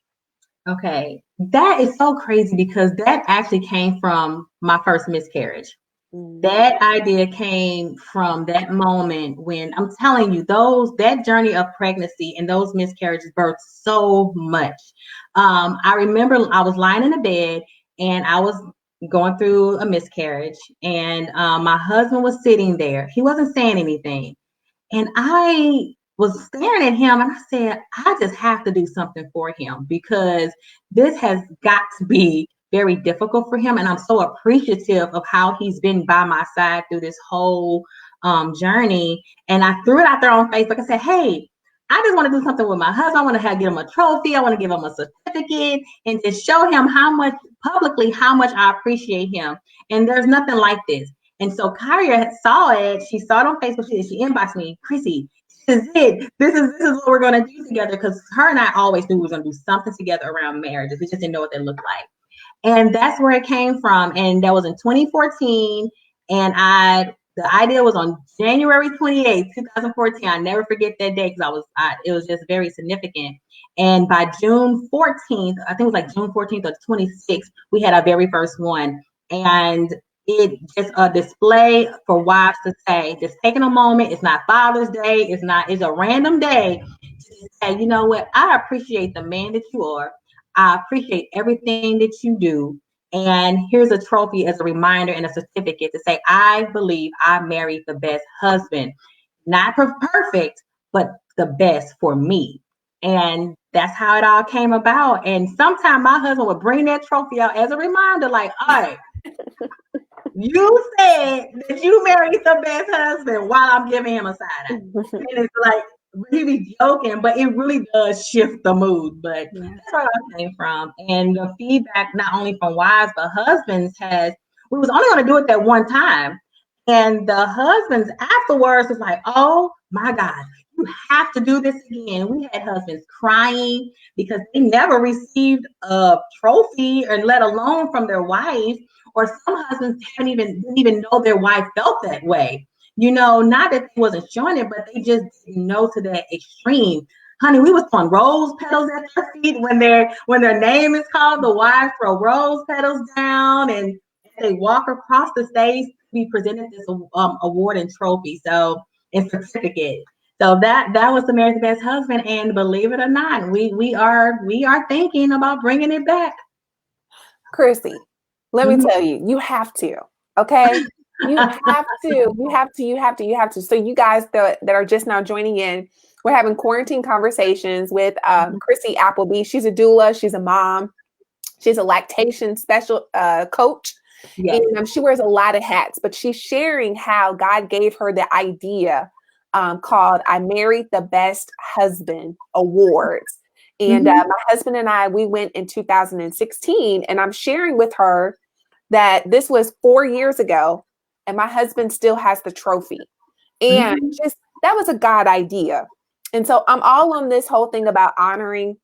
Okay, that is so crazy because that actually came from my first miscarriage. That idea came from that moment when I'm telling you, that journey of pregnancy and those miscarriages birthed so much. I remember I was lying in the bed and I was going through a miscarriage, and my husband was sitting there. He wasn't saying anything. And I was staring at him and I said, I just have to do something for him because this has got to be very difficult for him. And I'm so appreciative of how he's been by my side through this whole journey. And I threw it out there on Facebook. I said, hey, I just want to do something with my husband. I want to give him a trophy. I want to give him a certificate and just show him how much I appreciate him. And there's nothing like this. And so Kyria saw it. She saw it on Facebook. She inboxed me, Chrissy, this is it. This is what we're going to do together. Because her and I always knew we were going to do something together around marriages. We just didn't know what they looked like. And that's where it came from. And that was in 2014. And the idea was on January 28th, 2014. I never forget that day because it was just very significant. And by June 14th, I think it was like June 14th or 26th, we had our very first one. And it just a display for wives to say, just taking a moment. It's not Father's Day. It's a random day to say, you know what? I appreciate the man that you are. I appreciate everything that you do. And here's a trophy as a reminder and a certificate to say, I believe I married the best husband. Not perfect, but the best for me. And that's how it all came about. And sometimes my husband would bring that trophy out as a reminder, like, all right, you said that you married the best husband while I'm giving him a side eye. And it's like, really joking, but it really does shift the mood. But that's where I came from. And the feedback, not only from wives, but husbands we was only going to do it that one time. And the husbands afterwards was like, oh my God, you have to do this again. We had husbands crying because they never received a trophy, or let alone from their wife. Or some husbands didn't even know their wife felt that way. Not that they wasn't showing it, but they just didn't know to that extreme. Honey, we was throwing rose petals at their feet when their name is called. The wives throw rose petals down, and they walk across the stage to be presented this award and trophy, and certificate. So that was the Married the Best Husband, and believe it or not, we are thinking about bringing it back. Chrissy, let me tell you, you have to. Okay. You have to. You have to. You have to. You have to. So you guys that are just now joining in, we're having quarantine conversations with Chrissie Appleby. She's a doula. She's a mom. She's a lactation special coach. Yes. And she wears a lot of hats, but she's sharing how God gave her the idea called I Married the Best Husband Awards. And my husband and I, we went in 2016, and I'm sharing with her that this was 4 years ago, and my husband still has the trophy. And just that was a God idea. And so I'm all on this whole thing about honoring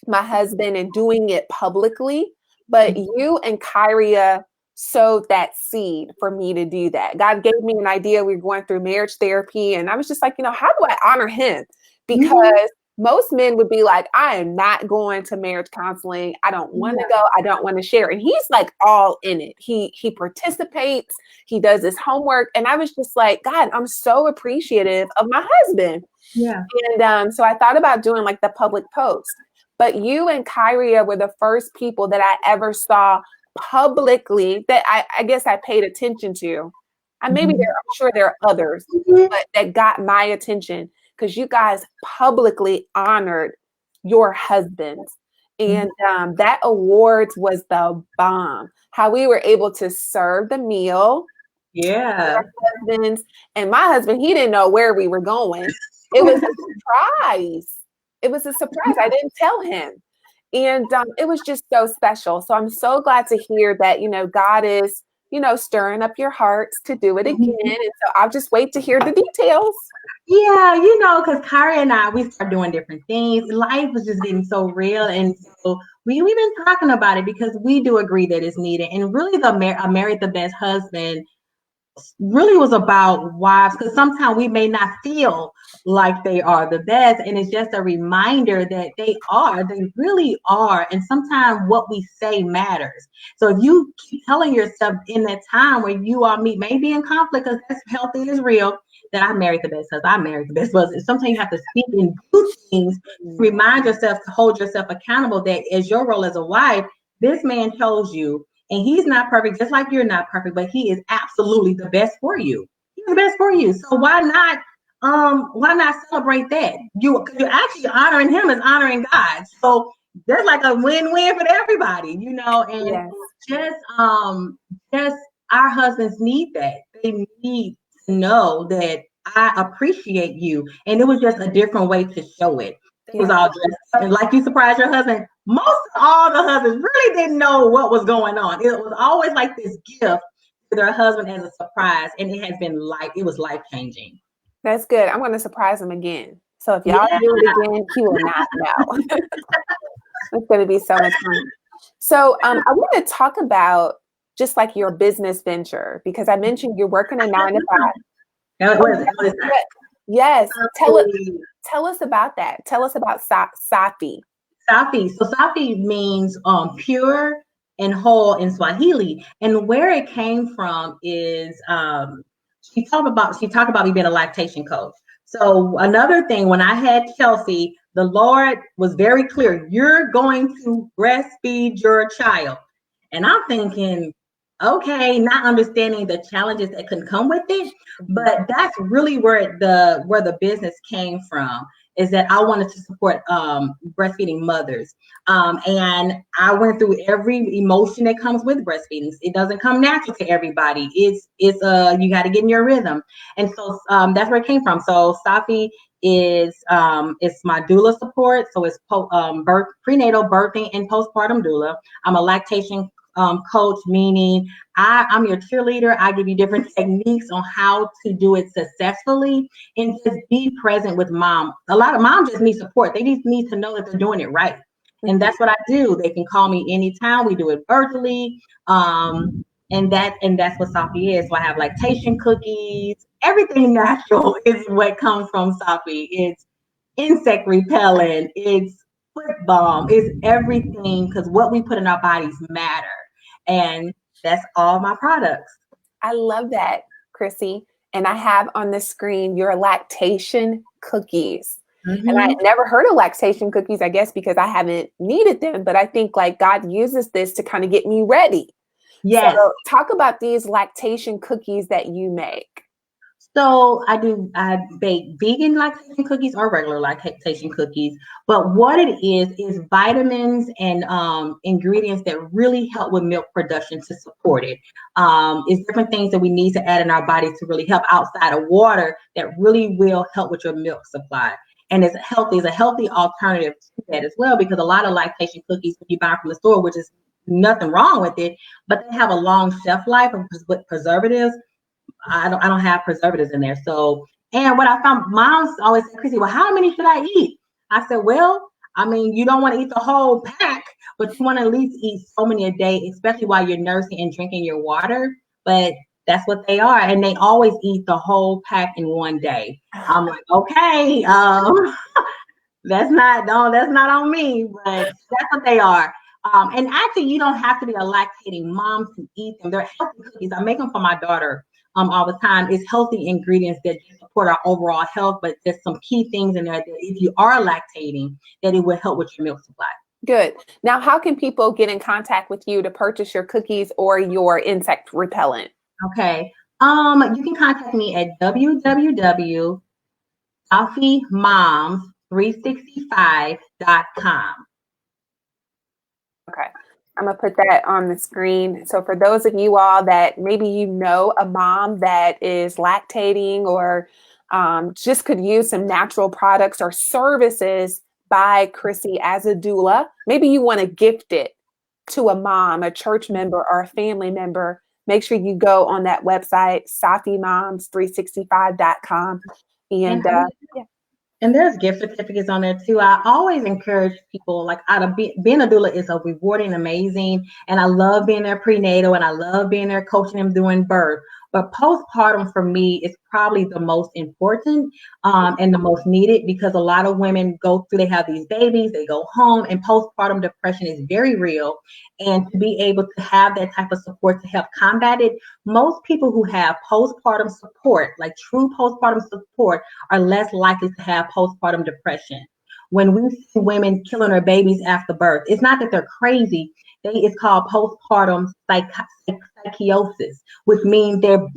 my husband and doing it publicly. But you and Kyria sowed that seed for me to do that. God gave me an idea. We were going through marriage therapy, and I was just like, how do I honor him? Because most men would be like, I am not going to marriage counseling. I don't want to go. I don't want to share. And he's like all in it. He participates. He does his homework. And I was just like, God, I'm so appreciative of my husband. Yeah. And so I thought about doing like the public post. But you and Kyria were the first people that I ever saw publicly that I guess I paid attention to. And maybe I'm sure there are others, but that got my attention because you guys publicly honored your husbands. And that awards was the bomb. How we were able to serve the meal. Yeah. Our husbands. And my husband, he didn't know where we were going. It was a surprise. It was a surprise. I didn't tell him. And it was just so special. So I'm so glad to hear that, God is, stirring up your hearts to do it again. And so I'll just wait to hear the details. Yeah, because Kyrie and I, we started doing different things. Life was just getting so real. And so we've been talking about it because we do agree that it's needed. And really I Married the Best Husband really was about wives, because sometimes we may not feel like they are the best, and it's just a reminder that they really are, and sometimes what we say matters. So if you keep telling yourself in that time where you all meet, maybe in conflict, because that's healthy is real, that I married the best husband, I married the best husband. Sometimes you have to speak and do things, remind yourself to hold yourself accountable, that as your role as a wife, this man chose you. And he's not perfect, just like you're not perfect, but he is absolutely the best for you. He's the best for you. So why not celebrate that? You're actually honoring him as honoring God. So there's like a win-win for everybody, and just our husbands need that. They need to know that I appreciate you. And it was just a different way to show it. It was all dressed up, and like you surprised your husband. Most all the husbands really didn't know what was going on. It was always like this gift to their husband as a surprise, and it was life-changing. That's good. I'm going to surprise him again. So if y'all do it again, he will not know. It's going to be so much fun. So I want to talk about just like your business venture, because I mentioned you're working a 9-to-5. What is that? Yes. Tell us about that. Tell us about Safi. Safi. So Safi means pure and whole in Swahili. And where it came from is she talked about me being a lactation coach. So another thing, when I had Chelsie, the Lord was very clear, you're going to breastfeed your child. And I'm thinking, okay, not understanding the challenges that can come with it, but that's really where the business came from, is that I wanted to support breastfeeding mothers. And I went through every emotion that comes with breastfeeding. It doesn't come natural to everybody. It's you got to get in your rhythm. And so that's where it came from. So Safi is it's my doula support. So it's prenatal, birthing, and postpartum doula. I'm a lactation coach, meaning I'm your cheerleader. I give you different techniques on how to do it successfully, and just be present with mom. A lot of moms just need support. They just need to know that they're doing it right. And that's what I do. They can call me anytime. We do it virtually. And that's what Safi is. So I have lactation cookies. Everything natural is what comes from Safi. It's insect repellent. It's foot balm. It's everything, because what we put in our bodies matter. And that's all my products. I love that, Chrissie. And I have on the screen your lactation cookies. And I never heard of lactation cookies, I guess, because I haven't needed them. But I think like God uses this to kind of get me ready. Yes. So talk about these lactation cookies that you make. So I bake vegan lactation cookies or regular lactation cookies. But what it is vitamins and ingredients that really help with milk production to support it. It's different things that we need to add in our body to really help outside of water that really will help with your milk supply. And it's a healthy alternative to that as well, because a lot of lactation cookies when you buy from the store, which is nothing wrong with it, but they have a long shelf life with preservatives. I don't have preservatives in there. So, and what I found, moms always say, Chrissie, well, how many should I eat? I said, well, I mean, you don't want to eat the whole pack, but you want to at least eat so many a day, especially while you're nursing and drinking your water. But that's what they are. And they always eat the whole pack in one day. I'm like, okay, that's not on me, but that's what they are. And actually, you don't have to be a lactating mom to eat them. They're healthy cookies. I make them for my daughter all the time. It's healthy ingredients that support our overall health, but there's some key things in there that if you are lactating, that it will help with your milk supply. Good. Now, how can people get in contact with you to purchase your cookies or your insect repellent? Okay. You can contact me at www.coffeemoms365.com. Okay. I'm going to put that on the screen. So for those of you all that maybe you know a mom that is lactating or just could use some natural products or services by Chrissie as a doula, maybe you want to gift it to a mom, a church member, or a family member, make sure you go on that website, safimoms365.com. And And there's gift certificates on there too. I always encourage people, like, being a doula is a rewarding, amazing, and I love being there prenatal, and I love being there coaching them during birth. But postpartum for me is probably the most important and the most needed, because a lot of women they have these babies, they go home, and postpartum depression is very real. And to be able to have that type of support to help combat it, most people who have postpartum support, like true postpartum support, are less likely to have postpartum depression. When we see women killing their babies after birth, it's not that they're crazy. It's called postpartum psychosis, which means their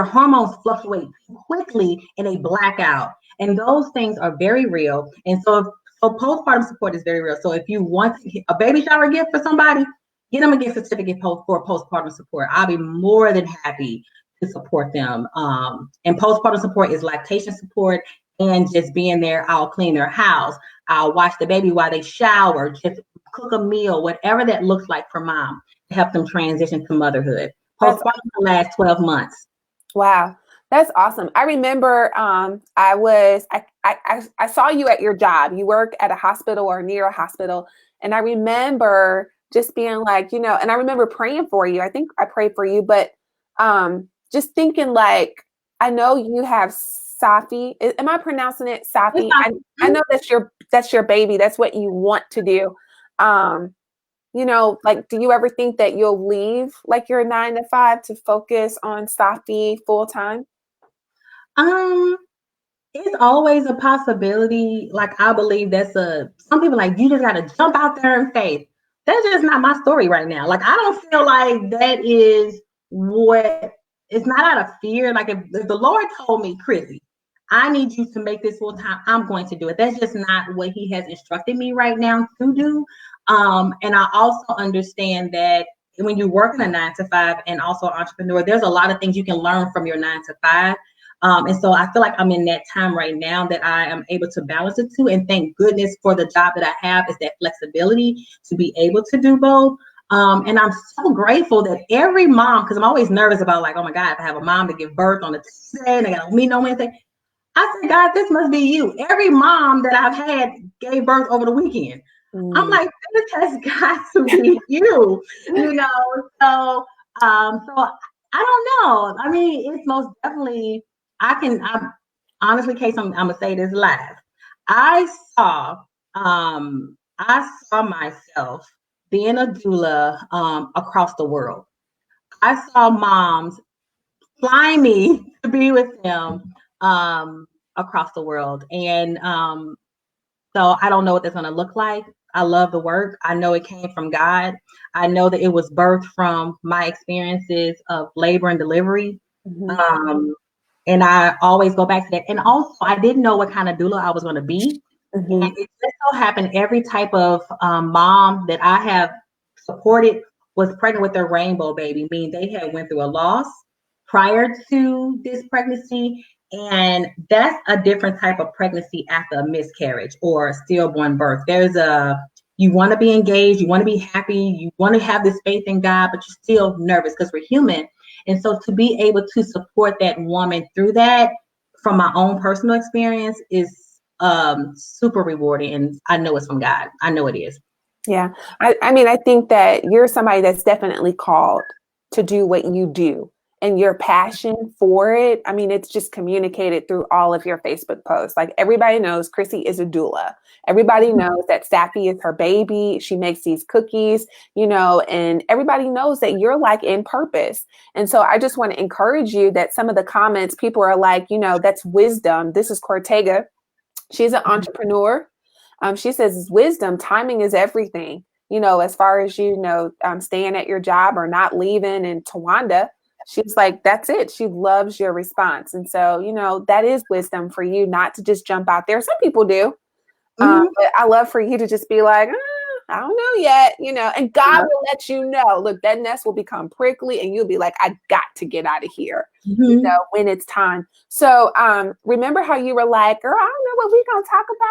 hormones fluctuate quickly and they black out. And those things are very real. And so postpartum support is very real. So if you want a baby shower gift for somebody, get them a gift certificate for postpartum support. I'll be more than happy to support them. And postpartum support is lactation support and just being there. I'll clean their house. I'll watch the baby while they shower, just cook a meal, whatever that looks like for mom, to help them transition to motherhood. Postpartum will last 12 months. Wow. That's awesome. I remember I saw you at your job. You work at a hospital or near a hospital. And I remember just being like, and I remember praying for you. I think I prayed for you, but just thinking like, I know you have Safi. Am I pronouncing it Safi? I know that's your baby. That's what you want to do. Like, do you ever think that you'll leave like your 9 to 5 to focus on Safi full time? It's always a possibility. Like, I believe some people like, you just got to jump out there in faith. That's just not my story right now. Like, I don't feel like that is it's not out of fear. Like, if the Lord told me, Chrissie, I need you to make this full time, I'm going to do it. That's just not what he has instructed me right now to do. And I also understand that when you work in a 9 to 5 and also an entrepreneur, there's a lot of things you can learn from your 9 to 5. And so I feel like I'm in that time right now that I am able to balance the two. And thank goodness for the job that I have, is that flexibility to be able to do both. And I'm so grateful that every mom, because I'm always nervous about like, oh my God, if I have a mom to give birth on a Tuesday and I got to meet on Wednesday. I said, God, this must be you. Every mom that I've had gave birth over the weekend. I'm like, this has got to be you, So I don't know. I mean, it's most definitely, honestly, Kacie, I'm gonna say this live. I saw myself being a doula across the world. I saw moms fly me to be with them across the world. And so I don't know what that's gonna look like, I love the work. I know it came from God. I know that it was birthed from my experiences of labor and delivery. Mm-hmm. And I always go back to that. And also, I didn't know what kind of doula I was going to be. Mm-hmm. And it just so happened every type of mom that I have supported was pregnant with their rainbow baby, meaning they had went through a loss prior to this pregnancy. And that's a different type of pregnancy after a miscarriage or stillborn birth. You want to be engaged, you want to be happy, you want to have this faith in God, but you're still nervous because we're human. And so to be able to support that woman through that from my own personal experience is super rewarding. And I know it's from God. I know it is. Yeah. I mean, I think that you're somebody that's definitely called to do what you do, and your passion for it. I mean, it's just communicated through all of your Facebook posts. Like, everybody knows Chrissie is a doula. Everybody knows that Sappy is her baby. She makes these cookies, and everybody knows that you're like in purpose. And so I just want to encourage you that some of the comments, people are like, that's wisdom. This is Cortega. She's an entrepreneur. She says wisdom, timing is everything, as far as, staying at your job or not leaving. And Tawanda, she's like, that's it. She loves your response. And so, that is wisdom for you not to just jump out there. Some people do. But I love for you to just be like, I don't know yet, and God will let you know. Look, that nest will become prickly and you'll be like, I got to get out of here, when it's time. So remember how you were like, girl, I don't know what we're going to talk about.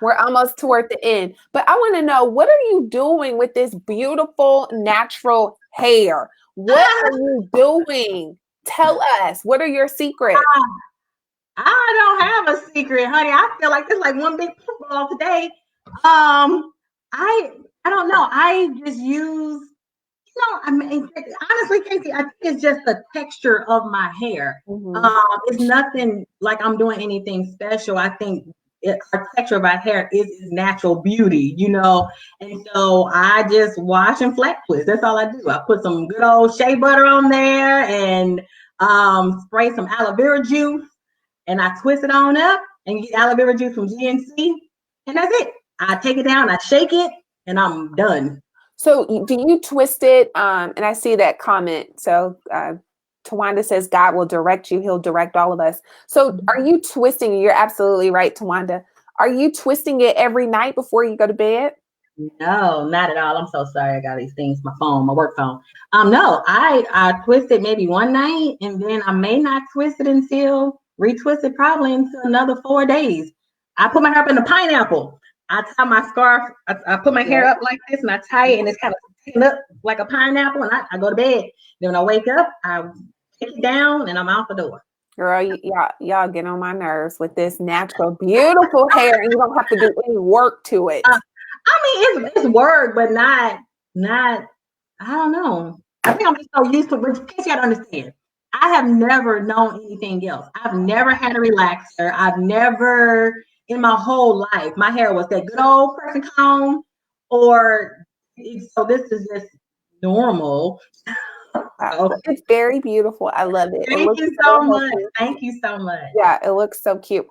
We're almost toward the end, but I want to know, what are you doing with this beautiful natural hair? What are you doing? Tell us, what are your secrets? I don't have a secret, honey. I feel like it's like one big football today. I don't know. I just use, I mean, honestly, Kacie, I think it's just the texture of my hair. It's nothing like I'm doing anything special. I think our texture of our hair is natural beauty, and so I just wash and flat twist. That's all I do. I put some good old shea butter on there and spray some aloe vera juice. And I twist it on up and get aloe vera juice from GNC. And that's it. I take it down, I shake it, and I'm done. So do you twist it? And I see that comment. So Tawanda says, God will direct you. He'll direct all of us. So are you twisting? You're absolutely right, Tawanda. Are you twisting it every night before you go to bed? No, not at all. I'm so sorry. I got these things, my phone, my work phone. No, I twist it maybe one night, and then I may not twist it until retwist it probably until another 4 days. I put my hair up in a pineapple. I tie my scarf. I put my hair up like this, and I tie it, and it's kind of taken up like a pineapple. And I go to bed. Then when I wake up, I take it down, and I'm out the door. Girl, y'all get on my nerves with this natural, beautiful hair, and you don't have to do any work to it. I mean, it's work, but not. I don't know. I think I'm just so used to it. In case you gotta understand, I have never known anything else. I've never had a relaxer. I've never, in my whole life, my hair was that good old person comb, so this is just normal. It's very beautiful. I love it. Thank you so much. Thank you so much. Yeah, it looks so cute.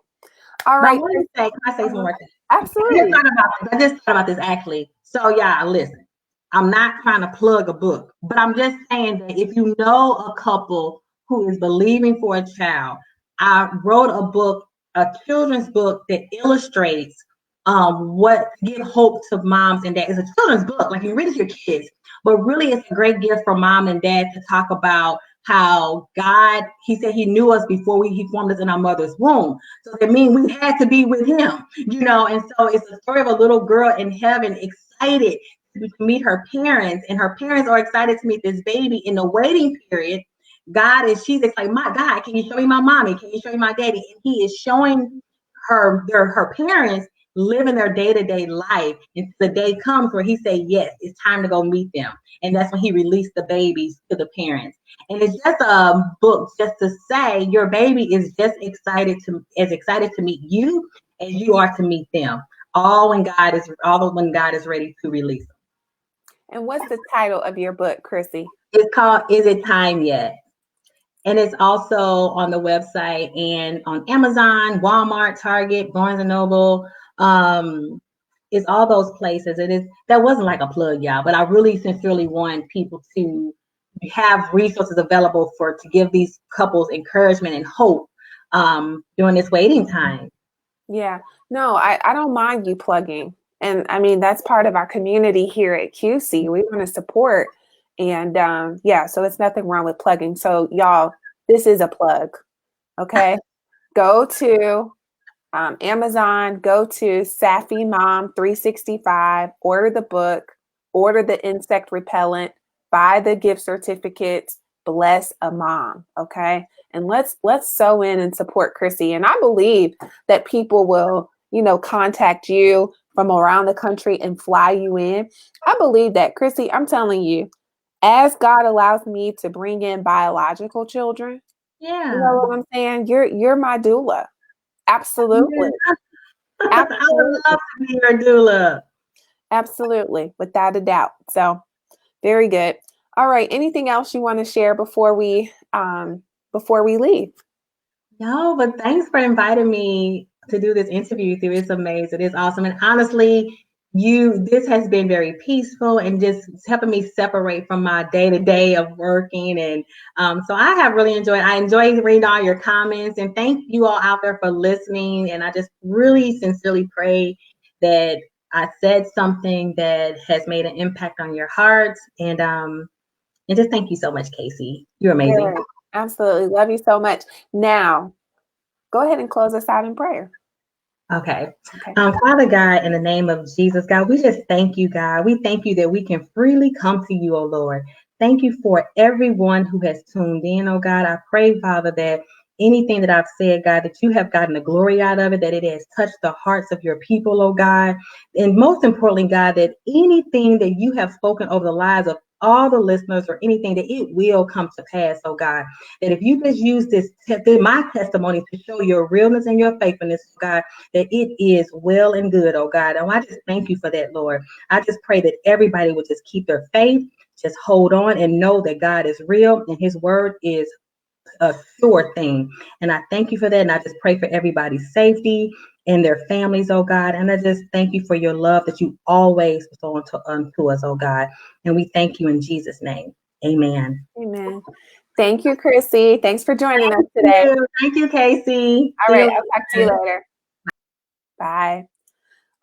All right. Can I say some more things? Absolutely. I just thought about this actually. So yeah, listen. I'm not trying to plug a book, but I'm just saying that if you know a couple who is believing for a child, I wrote a book, a children's book that illustrates what give hope to moms and dads. It's a children's book, like you read it to your kids, but really it's a great gift for mom and dad to talk about how God, he said he knew us before he formed us in our mother's womb. So that means we had to be with him, and so it's a story of a little girl in heaven excited to meet her parents, and her parents are excited to meet this baby in the waiting period. She's excited, my God, can you show me my mommy? Can you show me my daddy? And he is showing her parents living their day-to-day life. And the day comes where he said, yes, it's time to go meet them. And that's when he released the babies to the parents. And it's just a book just to say your baby is just as excited to meet you as you are to meet them. All when God is ready to release them. And what's the title of your book, Chrissie? It's called Is It Time Yet? And it's also on the website and on Amazon, Walmart, Target, Barnes & Noble, is all those places. That wasn't like a plug, y'all, but I really sincerely want people to have resources available to give these couples encouragement and hope during this waiting time. Yeah, no, I don't mind you plugging. And I mean, that's part of our community here at QC. We want to support. And yeah, so it's nothing wrong with plugging. So y'all, this is a plug. Okay. Go to Amazon, go to Safi Mom 365, order the book, order the insect repellent, buy the gift certificates, bless a mom. Okay. And let's sew in and support Chrissie. And I believe that people will, contact you from around the country and fly you in. I believe that, Chrissie, I'm telling you, as God allows me to bring in biological children, yeah, you know what I'm saying? You're my doula. Absolutely. I would love to be your doula. Absolutely, without a doubt. So very good. All right. Anything else you want to share before we leave? No, but thanks for inviting me to do this interview with you. It's amazing. It's awesome. And honestly, this has been very peaceful and just helping me separate from my day-to-day of working. And so I enjoyed reading all your comments, and thank you all out there for listening. And I just really sincerely pray that I said something that has made an impact on your hearts. And just thank you so much, Kacie. You're amazing. Yeah, absolutely. Love you so much. Now, go ahead and close us out in prayer. Okay. Father God, in the name of Jesus, God, we just thank you, God. We thank you that we can freely come to you, oh Lord. Thank you for everyone who has tuned in, oh God. I pray, Father, that anything that I've said, God, that you have gotten the glory out of it, that it has touched the hearts of your people, oh God. And most importantly, God, that anything that you have spoken over the lives of all the listeners or anything, that it will come to pass, oh God. That if you just use my testimony to show your realness and your faithfulness, God, that it is well and good, oh God. And I just thank you for that, Lord. I just pray that everybody would just keep their faith, just hold on and know that God is real and his word is a sure thing. And I thank you for that. And I just pray for everybody's safety and their families, oh God. And I just thank you for your love that you always bestow unto us, oh God. And we thank you in Jesus' name. Amen. Amen. Thank you, Chrissie. Thanks for joining us today. Thank you, Kacie. All right. I'll talk to you later. Bye.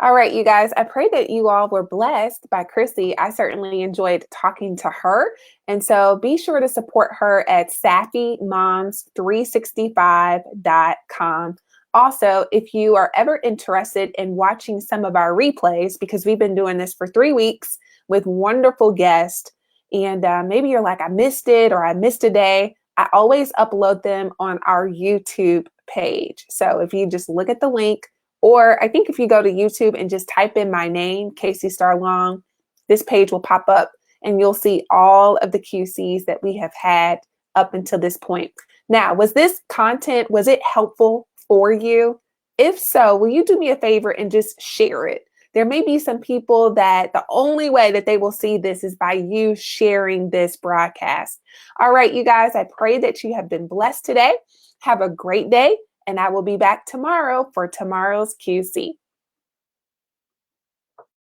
All right, you guys, I pray that you all were blessed by Chrissie. I certainly enjoyed talking to her. And so be sure to support her at SafiMoms365.com. Also, if you are ever interested in watching some of our replays, because we've been doing this for 3 weeks with wonderful guests, and maybe you're like, I missed it or I missed a day, I always upload them on our YouTube page. So if you just look at the link, or I think if you go to YouTube and just type in my name, Kacie Star Long, this page will pop up and you'll see all of the QCs that we have had up until this point. Now, was this content, was it helpful for you? If so, will you do me a favor and just share it? There may be some people that the only way that they will see this is by you sharing this broadcast. All right, you guys, I pray that you have been blessed today. Have a great day. And I will be back tomorrow for tomorrow's QC.